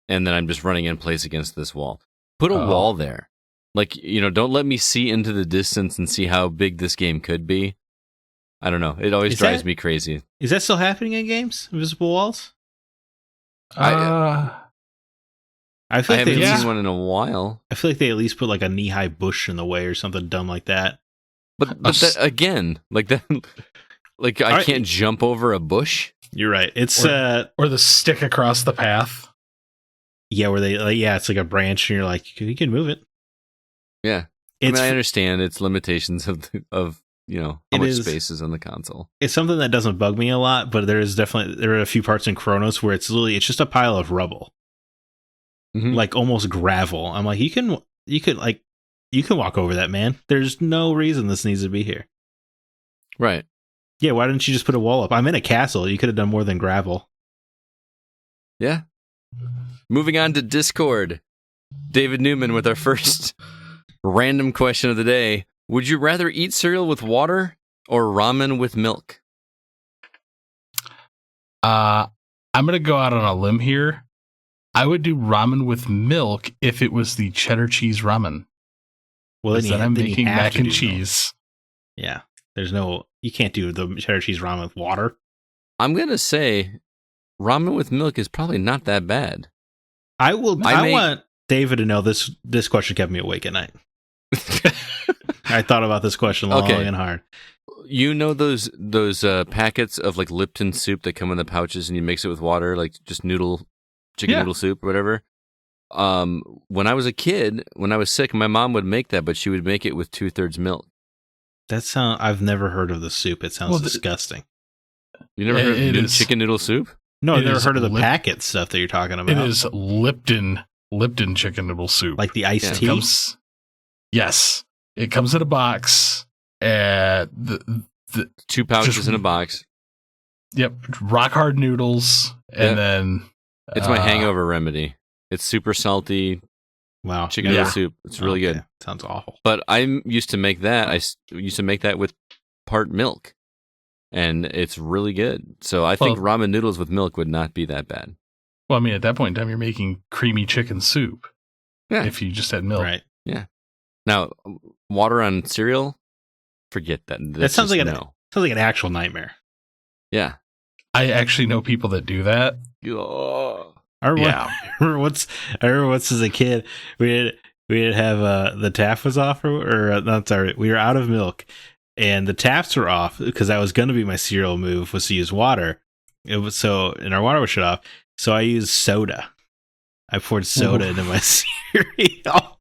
And then I'm just running in place against this wall. Put a wall there. Like, you know, don't let me see into the distance and see how big this game could be. I don't know. It always drives me crazy. Is that still happening in games? Invisible walls? I feel like haven't seen one in a while. I feel like they at least put like a knee-high bush in the way or something dumb like that. But that, again, like that, like I can't jump over a bush. You're right. It's or the stick across the path. Yeah, where they it's like a branch, and you're like, you can move it. Yeah, I understand its limitations of you know how much space is on the console. It's something that doesn't bug me a lot, but there are a few parts in Chronos where it's just a pile of rubble, like almost gravel. I'm like, you can walk over that, man. There's no reason this needs to be here. Right. Yeah, why didn't you just put a wall up? I'm in a castle. You could have done more than gravel. Yeah. Moving on to Discord. David Newman with our first random question of the day. Would you rather eat cereal with water or ramen with milk? I'm going to go out on a limb here. I would do ramen with milk if it was the cheddar cheese ramen. Well, then I'm making mac and milk. cheese. Yeah, you can't do the cheddar cheese ramen with water. I'm gonna say ramen with milk is probably not that bad. I want David to know this question kept me awake at night. I thought about this question long and hard. You know those packets of like Lipton soup that come in the pouches and you mix it with water, like just chicken noodle soup or whatever? When I was a kid, when I was sick, my mom would make that, but she would make it with 2/3 milk. I've never heard of the soup. It sounds disgusting. You never heard of chicken noodle soup? No, I've never heard of the packet stuff that you're talking about. It is Lipton chicken noodle soup. Like the iced tea? Yes. It comes in a box. The 2 pouches in a box. Yep. Rock hard noodles. And then... It's my hangover remedy. It's super salty. Wow. Chicken noodle soup. It's really good. Sounds awful. But I used to make that. I used to make that with part milk. And it's really good. So I think ramen noodles with milk would not be that bad. Well, I mean, at that point in time, you're making creamy chicken soup. Yeah. If you just had milk. Right. Yeah. Now, water on cereal, forget that. That sounds like an actual nightmare. Yeah. I actually know people that do that. I remember once as a kid, we'd have the tap was off, we were out of milk. And the taps were off because that was going to be my cereal move, was to use water. And our water was shut off. So I used soda. I poured soda into my cereal.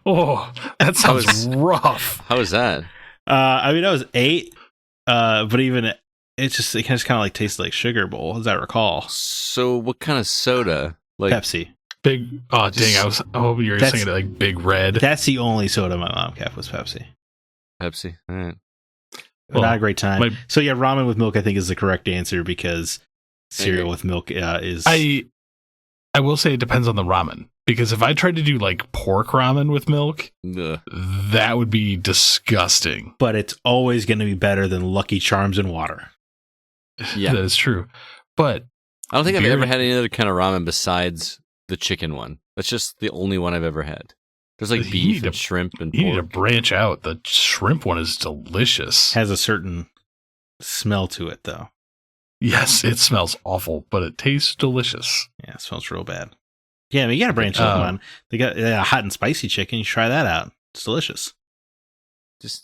Oh, that sounds rough. How was that? I was 8, but even it just kind of like tasted like Sugar Bowl, as I recall. So what kind of soda? Like Pepsi. Big. Oh dang! I was hoping you were saying it like Big Red. That's the only soda my mom kept was Pepsi. Pepsi. All right. Not a great time. So yeah, ramen with milk I think is the correct answer because cereal with milk is. I will say it depends on the ramen, because if I tried to do like pork ramen with milk, that would be disgusting. But it's always going to be better than Lucky Charms and water. Yeah, that is true. But I don't think I've ever had any other kind of ramen besides the chicken one. That's just the only one I've ever had. There's like beef and shrimp and pork. You need to branch out. The shrimp one is delicious. Has a certain smell to it, though. Yes, it smells awful, but it tastes delicious. Yeah, it smells real bad. Yeah, I mean, you got to branch out, man. They got hot and spicy chicken. You try that out. It's delicious.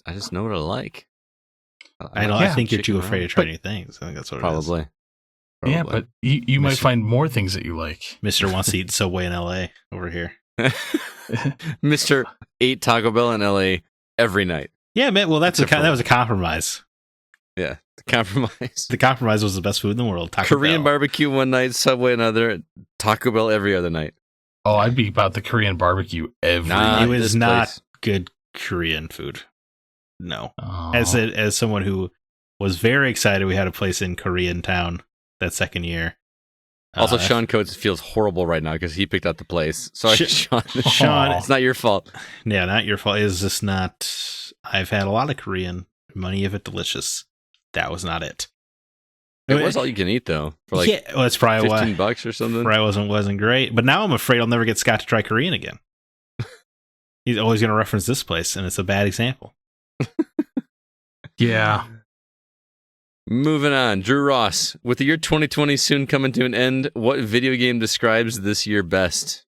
I just know what I like. I think you're too afraid to try new things. I think that's what it is. Probably. Yeah, but you might find more things that you like. Mr. wants to eat Subway in LA over here. Mr. ate Taco Bell in LA every night. Yeah, man. Well, that was a compromise. Yeah, the compromise. The compromise was the best food in the world. Korean barbecue one night, Subway another, Taco Bell every other night. Oh, I'd be about the Korean barbecue every night. It was not good Korean food. No. Oh. As someone who was very excited we had a place in Korean town that second year. Also, Sean Coates feels horrible right now because he picked out the place. Sorry, Sean. Sean, it's not your fault. Yeah, not your fault. It's just not. I've had a lot of Korean. Many of it delicious. That was not it. It was all you can eat though. For like that's probably $15 or something. Probably wasn't great. But now I'm afraid I'll never get Scott to try Korean again. He's always going to reference this place, and it's a bad example. Yeah. Moving on, Drew Ross. With the year 2020 soon coming to an end, what video game describes this year best?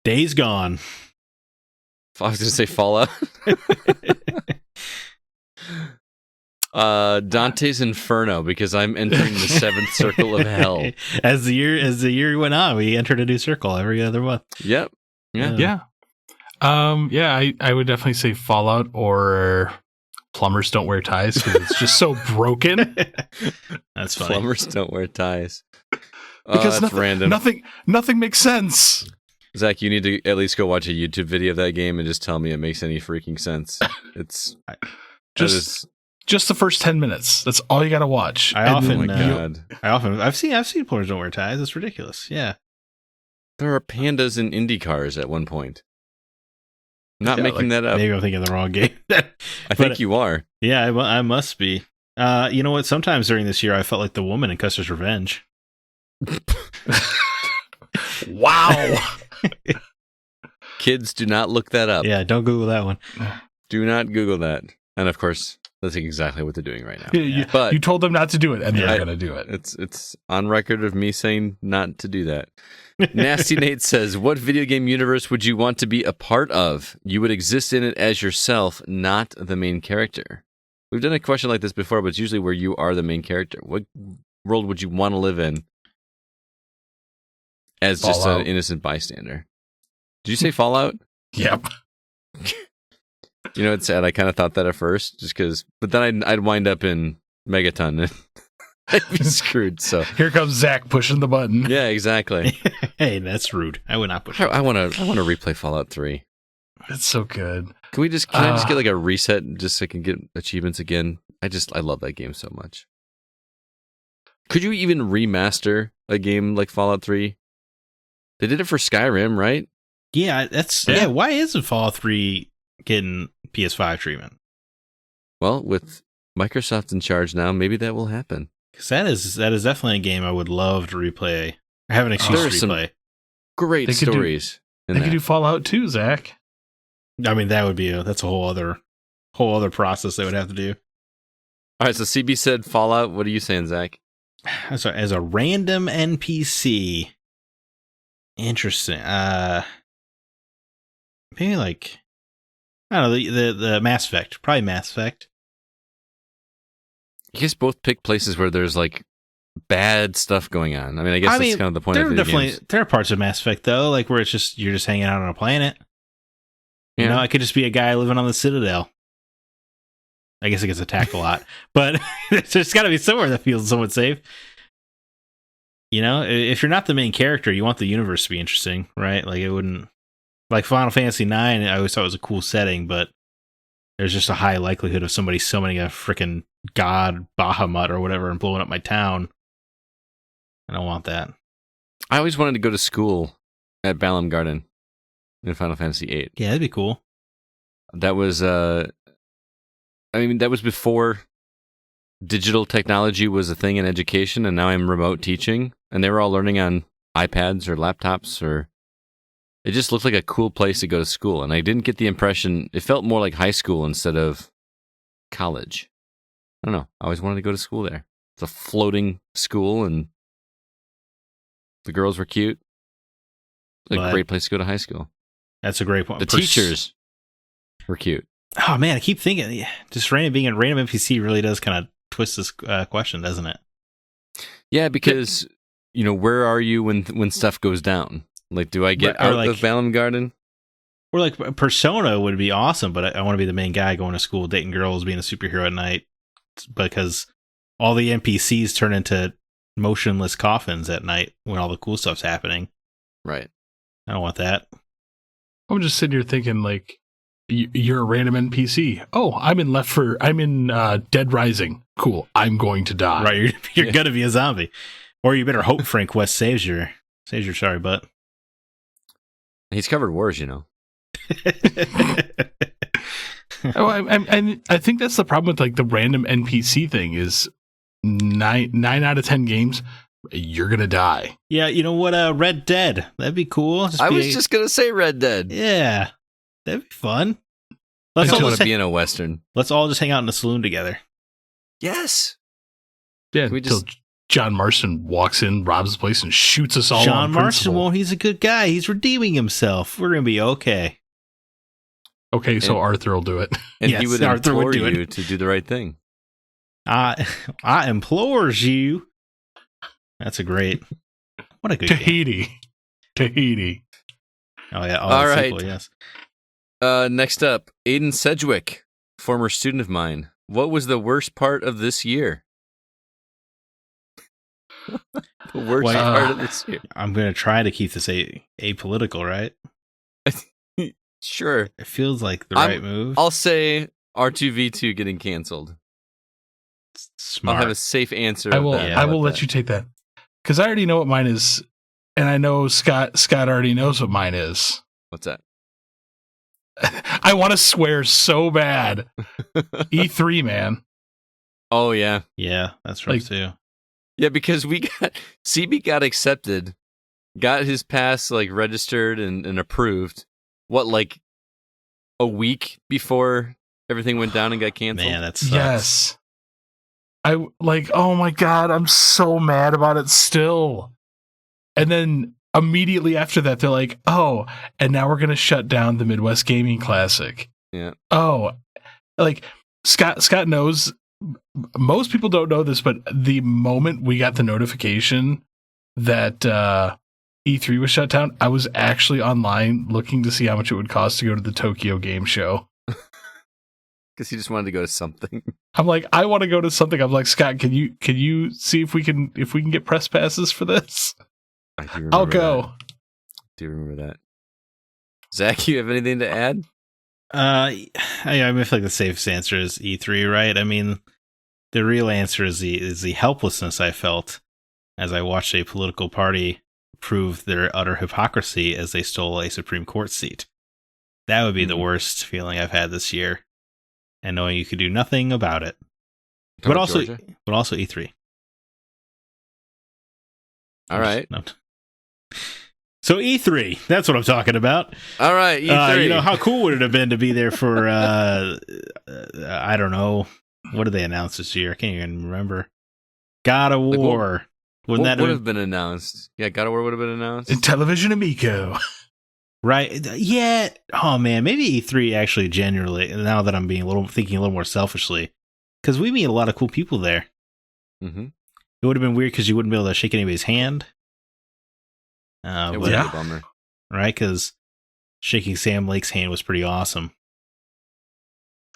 Days Gone. I was going to say Fallout. Dante's Inferno, because I'm entering the 7th circle of hell. As the year went on, we entered a new circle every other month. Yep. Yeah. I would definitely say Fallout or Plumbers Don't Wear Ties, because it's just so broken. That's funny. Plumbers Don't Wear Ties. Because that's random. Nothing makes sense. Zach, you need to at least go watch a YouTube video of that game and just tell me it makes any freaking sense. It's just the first 10 minutes. That's all you got to watch. I've seen Plumbers Don't Wear Ties. It's ridiculous. Yeah. There are pandas in Indy cars at one point. Not making that up. Maybe I'm thinking of the wrong game. I think you are. Yeah, I must be. You know what? Sometimes during this year, I felt like the woman in Custer's Revenge. Wow. Kids, do not look that up. Yeah, don't Google that one. Do not Google that. And of course, that's exactly what they're doing right now. But you told them not to do it, and they're going to do it. It's on record of me saying not to do that. Nasty Nate says, what video game universe would you want to be a part of? You would exist in it as yourself, not the main character. We've done a question like this before, but it's usually where you are the main character. What world would you want to live in as Fallout. just an innocent bystander? Did you say Fallout? Yep. You know, it's sad. I kind of thought that at first, just because, but then I'd wind up in Megaton and I'd be screwed. So here comes Zack pushing the button. Yeah, exactly. Hey, that's rude. I would not push. I want to replay Fallout 3. It's so good. Can I just get like a reset just so I can get achievements again? I love that game so much. Could you even remaster a game like Fallout 3? They did it for Skyrim, right? Yeah, yeah. Why isn't Fallout 3 getting PS5 treatment? Well, with Microsoft in charge now, maybe that will happen. Because that is definitely a game I would love to replay. I have an excuse to replay. Great stories. They could do Fallout 2, Zach. I mean, that would be that's a whole other process they would have to do. All right, so CB said Fallout. What are you saying, Zach? So as a random NPC, interesting. Maybe like I don't know the Mass Effect, probably Mass Effect. You guys both pick places where there's like bad stuff going on. I mean, I guess that's kind of the point of video games. There are parts of Mass Effect though, like where you're just hanging out on a planet. Yeah. You know, I could just be a guy living on the Citadel. I guess it gets attacked a lot, but there's got to be somewhere that feels somewhat safe. You know, if you're not the main character, you want the universe to be interesting, right? Like it wouldn't, like Final Fantasy IX. I always thought it was a cool setting, but there's just a high likelihood of somebody summoning a freaking god Bahamut or whatever and blowing up my town. I don't want that. I always wanted to go to school at Balam Garden in Final Fantasy VIII. Yeah, that'd be cool. That was, that was before digital technology was a thing in education, and now I'm remote teaching, and they were all learning on iPads or laptops, or it just looked like a cool place to go to school, and I didn't get the impression, it felt more like high school instead of college. I don't know. I always wanted to go to school there. It's a floating school, and the girls were cute. It's a great place to go to high school. That's a great point. The teachers were cute. Oh man, I keep thinking just being a random NPC really does kind of twist this question, doesn't it? Yeah, because where are you when stuff goes down? Like, do I get out of Balam Garden? Or like Persona would be awesome, but I want to be the main guy going to school, dating girls, being a superhero at night, because all the NPCs turn into motionless coffins at night when all the cool stuff's happening. Right. I don't want that. I'm just sitting here thinking, like, you're a random NPC. Oh, I'm in Dead Rising. Cool. I'm going to die. Right. You're gonna be a zombie, or you better hope Frank West saves your sorry butt. He's covered wars, I think that's the problem with like the random NPC thing is 9 out of 10 games. You're gonna die. Yeah, you know what? Red Dead. That'd be cool. I was just gonna say Red Dead. Yeah, that'd be fun. I just want to be in a Western. Let's all just hang out in the saloon together. Yes. Yeah. Until John Marston walks in, robs the place, and shoots us all. John Marston won't. He's a good guy. He's redeeming himself. We're gonna be okay. Okay, so Arthur will do it, and yes, he would implore you to do the right thing. I implores you. That's a great. What a good Tahiti. Oh yeah. All right. Simple, yes. Next up, Aiden Sedgwick, former student of mine. What was the worst part of this year? The worst part of this year. I'm going to try to keep this apolitical, right? Sure. It feels like the right move. I'll say R2V2 getting canceled. Smart. I'll have a safe answer. I will let you take that. Because I already know what mine is, and I know Scott already knows what mine is. What's that? I want to swear so bad. E3, man. Oh, yeah. Yeah, that's right, too. Yeah, because CB got accepted got his pass like registered and approved. What, like a week before everything went down and got canceled? Man, that sucks. Yes. I like, oh my God, I'm so mad about it still. And then immediately after that, they're like, oh, and now we're going to shut down the Midwest Gaming Classic. Yeah. Oh, like Scott knows, most people don't know this, but the moment we got the notification that E3 was shut down, I was actually online looking to see how much it would cost to go to the Tokyo Game Show. Because he just wanted to go to something. I'm like, I want to go to something. I'm like, Scott, can you see if we can get press passes for this? I'll go. That. Do you remember that? Zach, you have anything to add? I feel like the safest answer is E3, right? I mean, the real answer is the helplessness I felt as I watched a political party prove their utter hypocrisy as they stole a Supreme Court seat. That would be the worst feeling I've had this year, and knowing you could do nothing about it. But also E3. All right. So E3, that's what I'm talking about. All right, E3. How cool would it have been to be there for, I don't know, what did they announce this year? I can't even remember. God of War. What would have been announced? Yeah, God of War would have been announced. In Television Amico. Right. Yeah. Oh, man, maybe E3 actually genuinely, now that I'm thinking a little more selfishly, because we meet a lot of cool people there. Mm-hmm. It would have been weird because you wouldn't be able to shake anybody's hand. It would be a bummer. Right? Because shaking Sam Lake's hand was pretty awesome.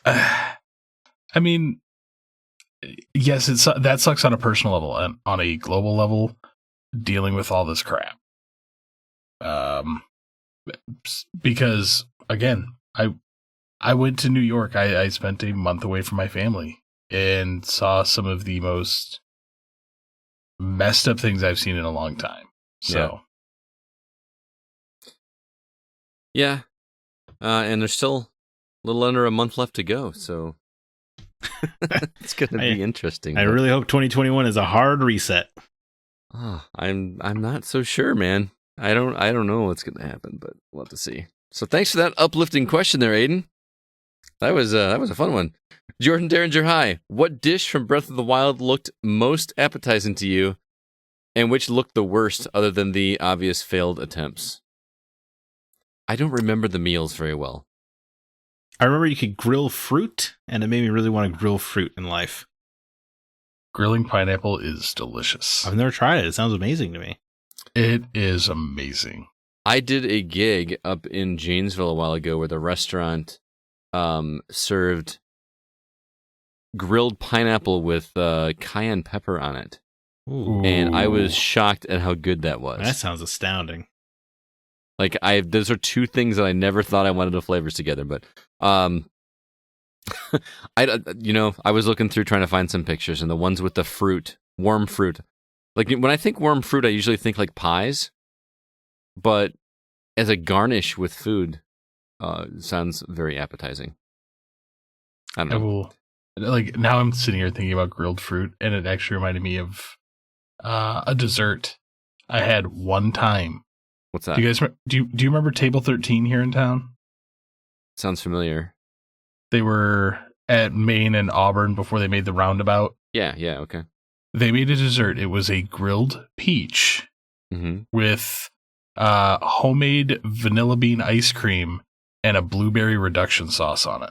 I mean, yes, that sucks on a personal level, and on a global level, dealing with all this crap. Because again, I went to New York. I spent a month away from my family and saw some of the most messed up things I've seen in a long time. So. Yeah. And there's still a little under a month left to go, so it's going to be interesting. I really hope 2021 is a hard reset. I'm not so sure, man. I don't know what's going to happen, but we'll have to see. So thanks for that uplifting question there, Aiden. That was a fun one. Jordan Derringer, hi. What dish from Breath of the Wild looked most appetizing to you, and which looked the worst other than the obvious failed attempts? I don't remember the meals very well. I remember you could grill fruit, and it made me really want to grill fruit in life. Grilling pineapple is delicious. I've never tried it. It sounds amazing to me. It is amazing. I did a gig up in Janesville a while ago where the restaurant served grilled pineapple with cayenne pepper on it. Ooh. And I was shocked at how good that was. That sounds astounding. Like those are two things that I never thought I wanted the flavors together. But I was looking through trying to find some pictures, and the ones with the fruit, warm fruit. Like when I think warm fruit, I usually think like pies. But as a garnish with food, sounds very appetizing. I don't know. Like now I'm sitting here thinking about grilled fruit, and it actually reminded me of a dessert I had one time. What's that? Do you guys do you remember Table 13 here in town? Sounds familiar. They were at Maine and Auburn before they made the roundabout. Yeah, okay. They made a dessert. It was a grilled peach with homemade vanilla bean ice cream and a blueberry reduction sauce on it.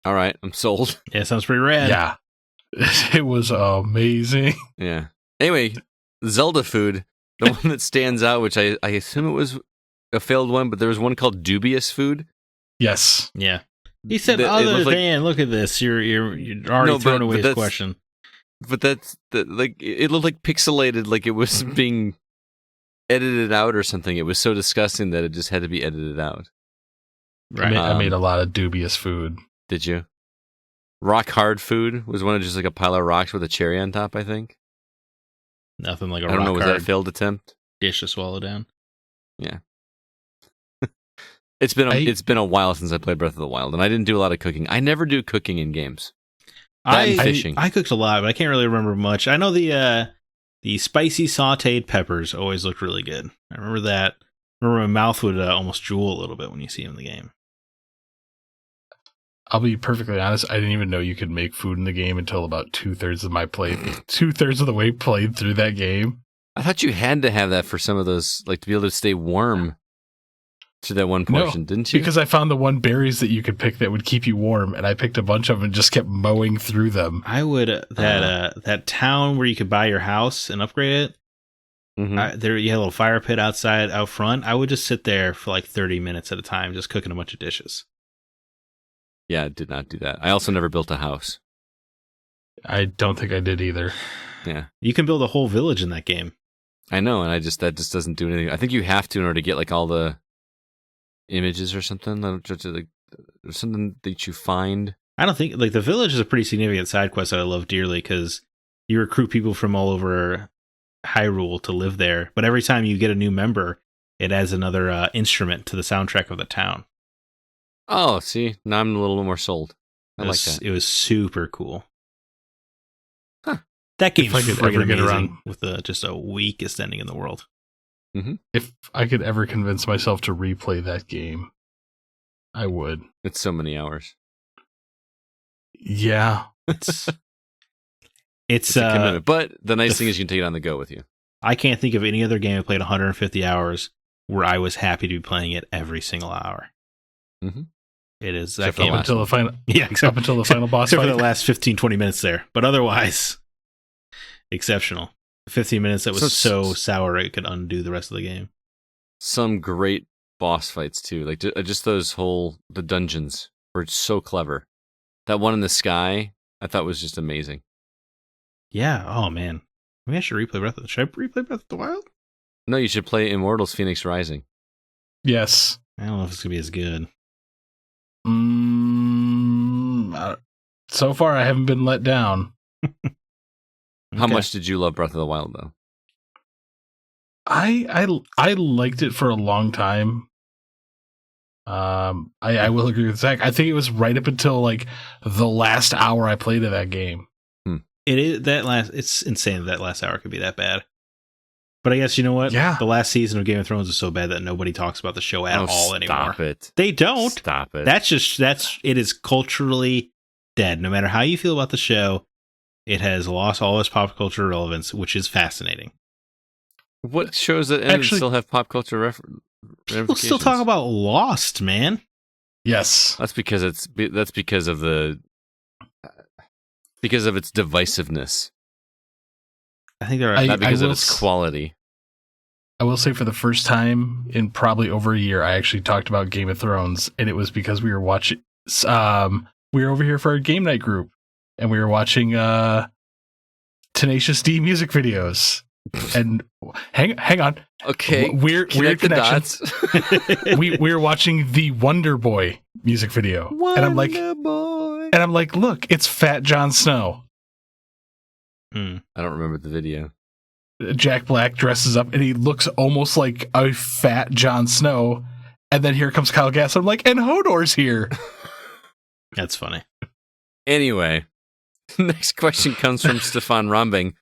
All right, I'm sold. Yeah, sounds pretty rad. Yeah. It was amazing. Yeah. Anyway, Zelda food, the one that stands out, which I assume it was a failed one, but there was one called Dubious Food. Yes. Yeah. He said, look at this. You're already throwing away his question. But it looked like pixelated, like it was being edited out or something. It was so disgusting that it just had to be edited out. Right. I made a lot of dubious food. Did you? Rock Hard Food was one of just like a pile of rocks with a cherry on top, I think. Nothing like a I don't know, was that a failed attempt? Dish to swallow down. Yeah. It's been a while since I played Breath of the Wild, and I didn't do a lot of cooking. I never do cooking in games. Fishing. I cooked a lot, but I can't really remember much. I know the The spicy sautéed peppers always looked really good. I remember that. I remember my mouth would almost drool a little bit when you see them in the game. I'll be perfectly honest. I didn't even know you could make food in the game until about 2/3 of my play, 2/3 of the way played through that game. I thought you had to have that for some of those, like to be able to stay warm to that one portion, didn't you? Because I found the one berries that you could pick that would keep you warm, and I picked a bunch of them and just kept mowing through them. I would that town where you could buy your house and upgrade it. There you had a little fire pit out front. I would just sit there for like 30 minutes at a time, just cooking a bunch of dishes. Yeah, I did not do that. I also never built a house. I don't think I did either. Yeah, you can build a whole village in that game. I know, and that just doesn't do anything. I think you have to in order to get like all the images or something. Or something that you find. I don't think like the village is a pretty significant side quest that I love dearly because you recruit people from all over Hyrule to live there. But every time you get a new member, it adds another instrument to the soundtrack of the town. Oh, see, now I'm a little more sold. I like that. It was super cool. Huh. That game's If I could friggin' ever get amazing around- with just a weakest ending in the world. If I could ever convince myself to replay that game, I would. It's so many hours. Yeah. It's a commitment. But the nice thing is you can take it on the go with you. I can't think of any other game I played 150 hours where I was happy to be playing it every single hour. It is that Except for game Up until the final, except up until the final boss for fight. the last 15-20 minutes there, but otherwise exceptional. 15 minutes that was so sour it could undo the rest of the game. Some great boss fights too, like just the dungeons were so clever. That one in the sky I thought was just amazing. Yeah. Oh man, maybe I should replay Breath of the. Should I replay Breath of the Wild? No, you should play Immortals: Fenyx Rising. Yes. I don't know if it's gonna be as good. So far, I haven't been let down. How much did you love Breath of the Wild, though? I liked it for a long time. I will agree with Zach. I think it was right up until like the last hour I played of that game. It is it's insane that last hour could be that bad. But I guess you know what? Yeah. The last season of Game of Thrones is so bad that nobody talks about the show at all anymore. Stop it. They don't. Stop it. It is culturally dead. No matter how you feel about the show, it has lost all its pop culture relevance, which is fascinating. What shows that actually still have pop culture ramifications? People still talk about Lost, man. Yes. That's because of its divisiveness. I think there are not because of its quality. I will say for the first time in probably over a year, I actually talked about Game of Thrones, and it was because we were watching. We were over here for our game night group, and we were watching Tenacious D music videos. And hang on, okay, weird connection. we were watching the Wonder Boy music video, and I'm like, look, it's Fat Jon Snow. I don't remember the video. Jack Black dresses up and he looks almost like a fat Jon Snow. And then here comes Kyle Gass. I'm like, and Hodor's here. That's funny. Anyway, next question comes from Stefan Rambing.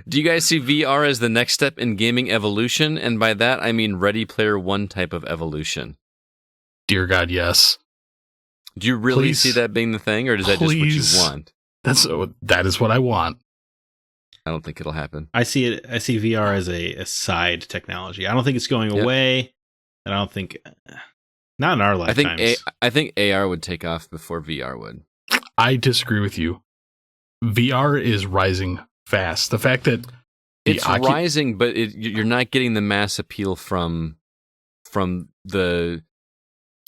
Do you guys see VR as the next step in gaming evolution? And by that, I mean Ready Player One type of evolution. Dear God, yes. Do you really see that being the thing, or is that just what you want? That is what I want. I don't think it'll happen. I see VR as a side technology. I don't think it's going away. And I don't think not in our lifetimes. I think AR would take off before VR would. I disagree with you. VR is rising fast. The fact that it's rising, but you're not getting the mass appeal from the.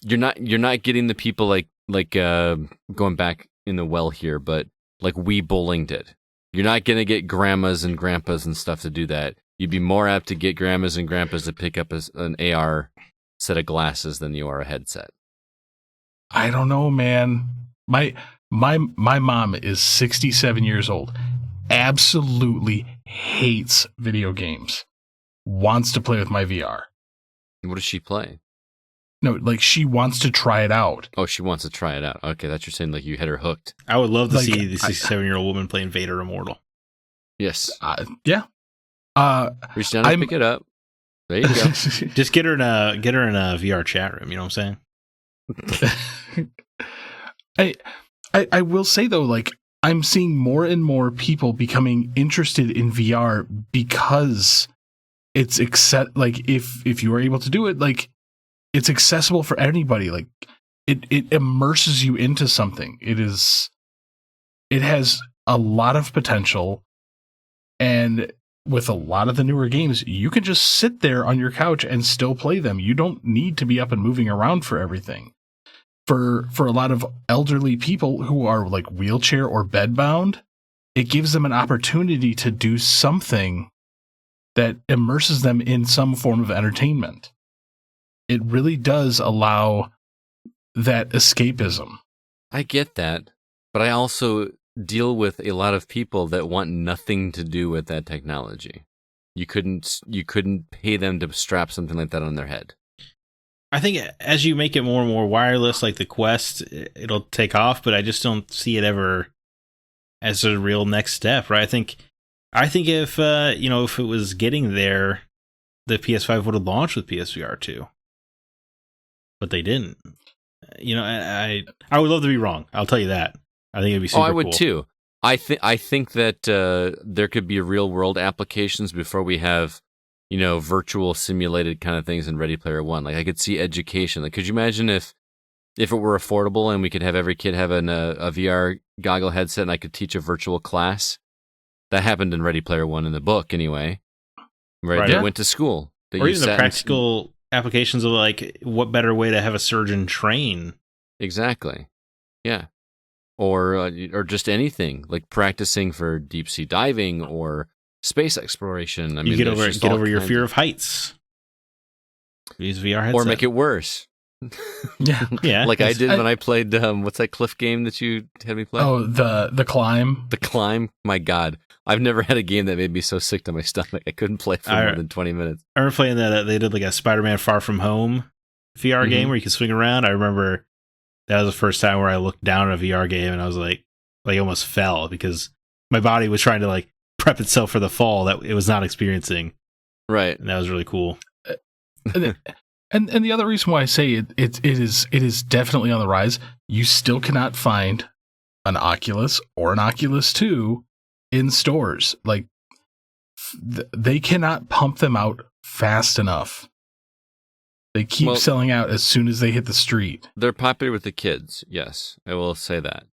You're not getting the people like going back in the well here, but like Wii Bowling did. You're not going to get grandmas and grandpas and stuff to do that. You'd be more apt to get grandmas and grandpas to pick up an AR set of glasses than you are a headset. I don't know, man. My mom is 67 years old. Absolutely hates video games. Wants to play with my VR. What does she play? No, like she wants to try it out. Oh, she wants to try it out. Okay, that's you're saying like you had her hooked. I would love to see the 67-year-old woman playing Vader Immortal. Yes. Yeah. Reach down and pick it up. There you go. Just get her in a VR chat room. You know what I'm saying? I will say though, like I'm seeing more and more people becoming interested in VR because it's like if you are able to do it, like it's accessible for anybody. Like it immerses you into something. It has a lot of potential, and with a lot of the newer games, you can just sit there on your couch and still play them. You don't need to be up and moving around for everything. For a lot of elderly people who are like wheelchair or bedbound, it gives them an opportunity to do something that immerses them in some form of entertainment. It really does allow that escapism. I get that, but I also deal with a lot of people that want nothing to do with that technology. You couldn't pay them to strap something like that on their head. I think as you make it more and more wireless, like the Quest, it'll take off, but I just don't see it ever as a real next step, right? I think if if it was getting there, the PS5 would have launched with PSVR 2, but they didn't. I would love to be wrong. I'll tell you that. I think it'd be super cool. I would too. I think that there could be real world applications before we have, virtual simulated kind of things in Ready Player One. Like I could see education. Like, could you imagine if it were affordable and we could have every kid have a VR goggle headset and I could teach a virtual class? That happened in Ready Player One in the book, anyway. Right? They went to school. Or even the practical applications of like, what better way to have a surgeon train? Exactly. Yeah. Or just anything like practicing for deep sea diving or space exploration. I mean, you get over your fear of heights. Use VR headset. Or make it worse. Yeah. Like I did when I played what's that cliff game that you had me play? Oh, the Climb. The Climb. My God, I've never had a game that made me so sick to my stomach. I couldn't play for more than 20 minutes. I remember playing that. They did like a Spider-Man Far From Home VR game where you could swing around. I remember that was the first time where I looked down at a VR game and I was like almost fell because my body was trying to like prep itself for the fall that it was not experiencing. Right. And that was really cool. And the other reason why I say it is definitely on the rise. You still cannot find an Oculus or an Oculus 2 in stores. Like they cannot pump them out fast enough. They keep selling out as soon as they hit the street. They're popular with the kids. Yes, I will say that.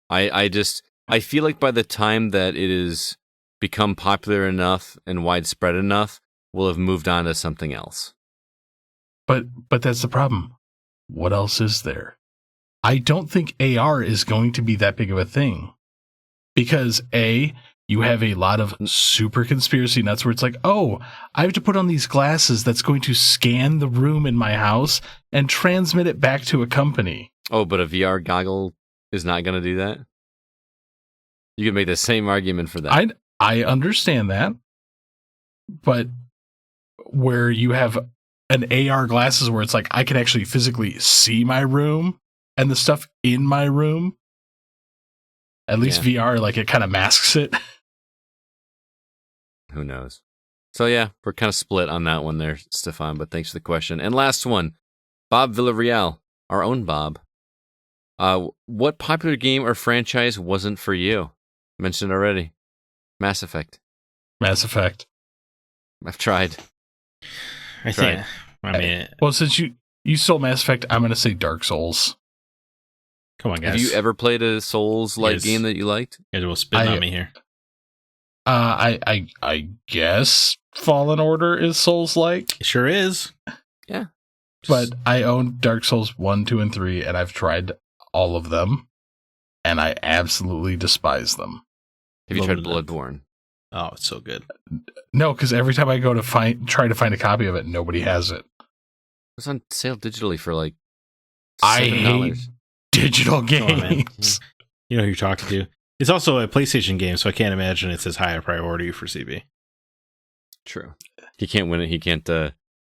I feel like by the time that it is become popular enough and widespread enough, we'll have moved on to something else. But that's the problem. What else is there? I don't think AR is going to be that big of a thing. Because you have a lot of super conspiracy nuts where it's like, oh, I have to put on these glasses that's going to scan the room in my house and transmit it back to a company. Oh, but a VR goggle is not going to do that? You can make the same argument for that. I understand that. But where you have an AR glasses where it's like I can actually physically see my room and the stuff in my room, at least VR, like it kind of masks it. Who knows? So yeah, we're kind of split on that one there, Stefan, but thanks for the question. And last one, Bob Villarreal, our own Bob. What popular game or franchise wasn't for you? Mentioned already. Mass Effect. Mass Effect. I've tried. Well, since you stole Mass Effect, I'm going to say Dark Souls. Come on, guys. Have you ever played a Souls-like game that you liked? You guys will spit on me here. I guess Fallen Order is Souls-like. It sure is. Yeah. But I own Dark Souls 1, 2, and 3, and I've tried all of them, and I absolutely despise them. Have you tried Bloodborne? Oh, it's so good. No, because every time I go to try to find a copy of it, nobody has it. It's on sale digitally for like $7. I hate digital games. You know who you're talking to. It's also a PlayStation game, so I can't imagine it's as high a priority for CB. True. He can't win it. He can't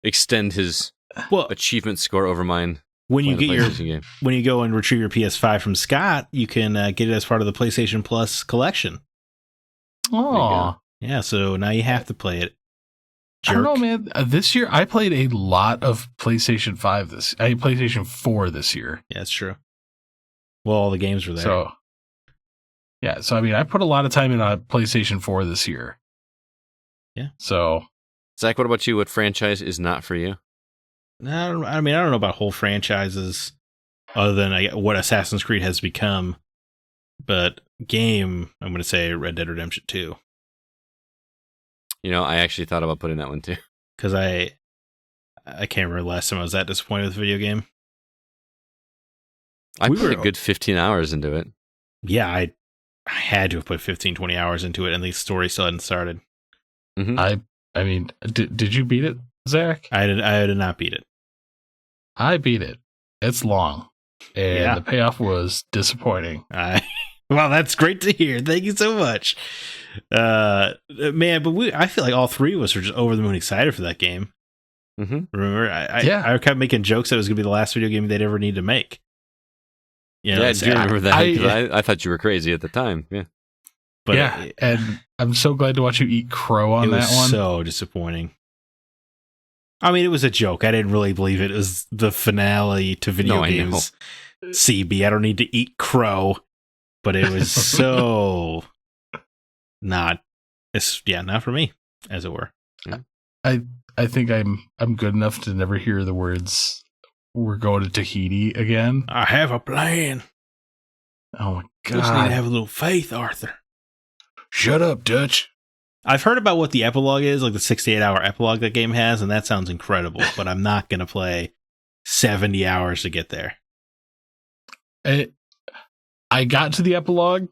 extend his achievement score over mine. When you when you go and retrieve your PS5 from Scott, you can get it as part of the PlayStation Plus collection. Oh, Yeah, so now you have to play it. Jerk. I don't know, man. This year I played a lot of PlayStation 4 this year. Yeah, that's true. Well, all the games were there. So I mean, I put a lot of time in on PlayStation 4 this year. Yeah. So, Zach, what about you? What franchise is not for you? I don't know about whole franchises other than what Assassin's Creed has become. But game, I'm going to say Red Dead Redemption 2. I actually thought about putting that one too. Because I can't remember the last time I was that disappointed with a video game. I put a good 15 hours into it. Yeah, I had to have put 15, 20 hours into it, and the story still hadn't started. Mm-hmm. I mean, did you beat it, Zach? I did not beat it. I beat it. It's long, and the payoff was disappointing. Well, that's great to hear. Thank you so much. Man, but I feel like all three of us were just over the moon excited for that game. Mm-hmm. Remember? I kept making jokes that it was going to be the last video game they'd ever need to make. I do remember that. I thought you were crazy at the time. Yeah. But and I'm so glad to watch you eat crow on that one. It was so disappointing. I mean, it was a joke. I didn't really believe it. It was the finale to video games. CB, I don't need to eat crow. But it was so not for me, as it were. I think I'm good enough to never hear the words "we're going to Tahiti" again. I have a plan. Oh my god! Just need to have a little faith, Arthur. Shut up, Dutch. I've heard about what the epilogue is, like the 68-hour epilogue that game has, and that sounds incredible. But I'm not going to play 70 hours to get there. I got to the epilogue,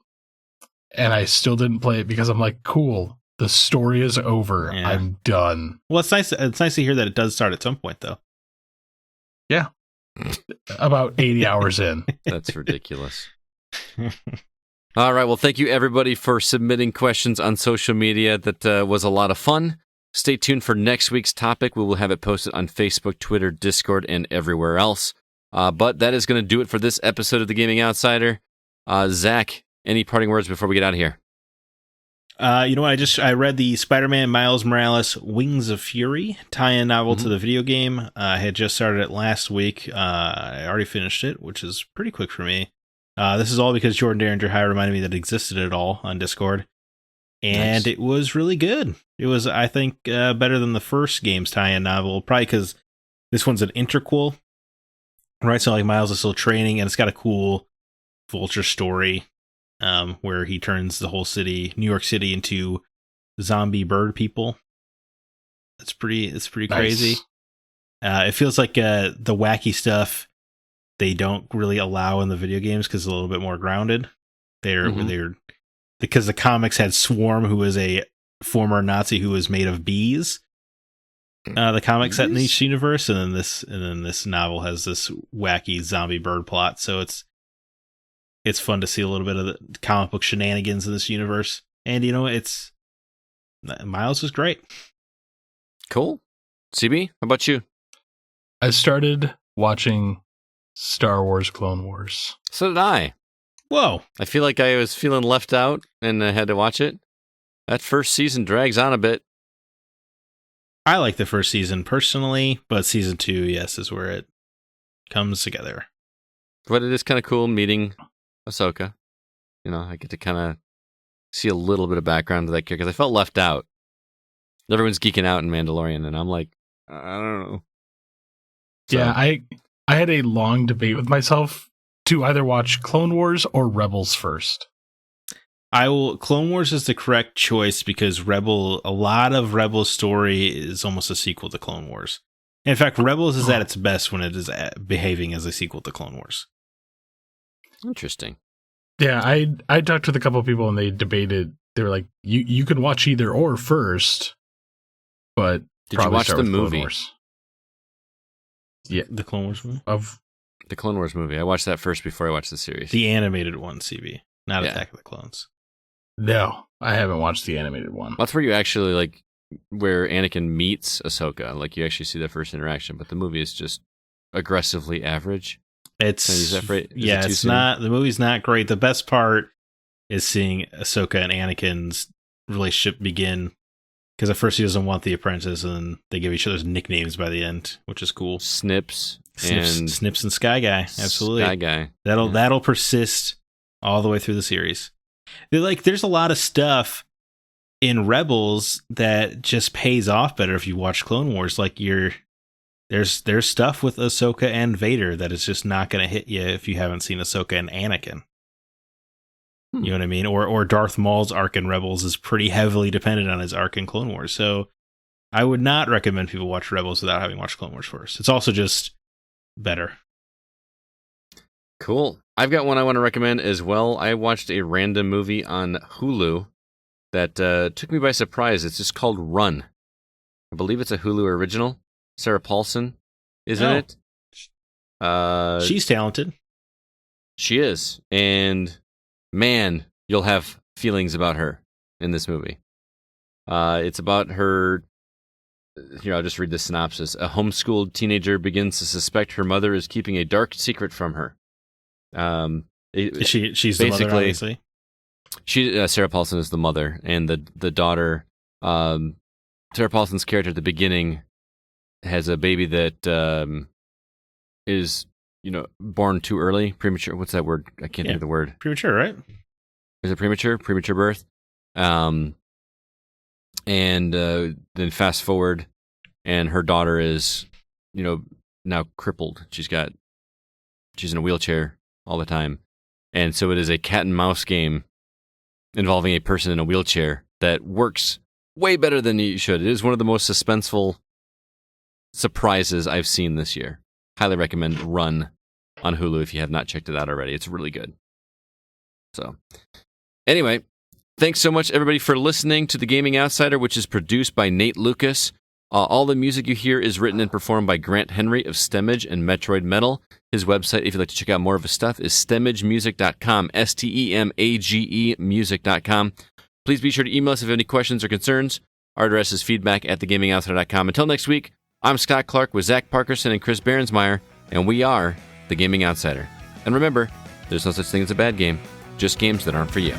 and I still didn't play it because I'm like, cool, the story is over. Yeah. I'm done. Well, it's nice. It's nice to hear that it does start at some point, though. Yeah, about 80 hours in. That's ridiculous. All right. Well, thank you everybody for submitting questions on social media. That was a lot of fun. Stay tuned for next week's topic. We will have it posted on Facebook, Twitter, Discord, and everywhere else. But that is going to do it for this episode of The Gaming Outsider. Zach, any parting words before we get out of here? You know what? I read the Spider-Man Miles Morales Wings of Fury tie-in novel to the video game. I had just started it last week. I already finished it, which is pretty quick for me. This is all because Jordan Derringer High reminded me that it existed at all on Discord. And It was really good. It was, I think, better than the first game's tie-in novel, probably because this one's an interquel. Right, so like Miles is still training, and it's got a cool Vulture story where he turns the whole city, New York City, into zombie bird people. It's pretty crazy. It feels like the wacky stuff they don't really allow in the video games because it's a little bit more grounded. They're because the comics had Swarm, who is a former Nazi who was made of bees. The comic set in each universe, and then this novel has this wacky zombie bird plot. So it's fun to see a little bit of the comic book shenanigans in this universe. And Miles is great. Cool. CB, how about you? I started watching Star Wars Clone Wars. So did I. Whoa. I feel like I was feeling left out and I had to watch it. That first season drags on a bit. I like the first season personally, but season 2, yes, is where it comes together. But it is kind of cool meeting Ahsoka. I get to kind of see a little bit of background to that character because I felt left out. Everyone's geeking out in Mandalorian, and I'm like, I don't know. So, yeah, I had a long debate with myself to either watch Clone Wars or Rebels first. Clone Wars is the correct choice because a lot of Rebels story is almost a sequel to Clone Wars. In fact, Rebels is at its best when it is behaving as a sequel to Clone Wars. Interesting. Yeah, I talked with a couple of people and they debated. They were like, you can watch either or first, but did you watch the movie? Yeah, the Clone Wars movie? The Clone Wars movie. I watched that first before I watched the series. The animated one, CB, not Attack of the Clones. No, I haven't watched the animated one. That's where you actually where Anakin meets Ahsoka. Like you actually see that first interaction, but the movie is just aggressively average. It's not. The movie's not great. The best part is seeing Ahsoka and Anakin's relationship begin. Because at first he doesn't want the apprentice, and then they give each other's nicknames by the end, which is cool. Snips and Sky Guy. Absolutely. Sky Guy. That'll persist all the way through the series. There's a lot of stuff in Rebels that just pays off better if you watch Clone Wars. There's stuff with Ahsoka and Vader that is just not going to hit you if you haven't seen Ahsoka and Anakin. You know what I mean? Or Darth Maul's arc in Rebels is pretty heavily dependent on his arc in Clone Wars. So I would not recommend people watch Rebels without having watched Clone Wars first. It's also just better. Cool. I've got one I want to recommend as well. I watched a random movie on Hulu that took me by surprise. It's just called Run. I believe it's a Hulu original. Sarah Paulson is in it. She's talented. She is. And man, you'll have feelings about her in this movie. It's about her. Here, I'll just read the synopsis. A homeschooled teenager begins to suspect her mother is keeping a dark secret from her. She's the mother, obviously. Sarah Paulson is the mother, and the daughter. Sarah Paulson's character at the beginning has a baby that is, born too early, premature. What's that word? I can't think of the word. Premature, right? Is it premature? Premature birth. And then fast forward, and her daughter is, now crippled. She's in a wheelchair all the time. And so it is a cat and mouse game involving a person in a wheelchair that works way better than you should. It is one of the most suspenseful surprises I've seen this year. Highly recommend Run on Hulu if you have not checked it out already. It's really good. So, anyway, thanks so much, everybody, for listening to The Gaming Outsider, which is produced by Nate Lucas. All the music you hear is written and performed by Grant Henry of Stemage and Metroid Metal. His website, if you'd like to check out more of his stuff, is stemagemusic.com, STEMAGE music.com. Please be sure to email us if you have any questions or concerns. Our address is feedback@thegamingoutsider.com. Until next week, I'm Scott Clark with Zach Parkerson and Chris Behrensmeyer, and we are The Gaming Outsider. And remember, there's no such thing as a bad game, just games that aren't for you.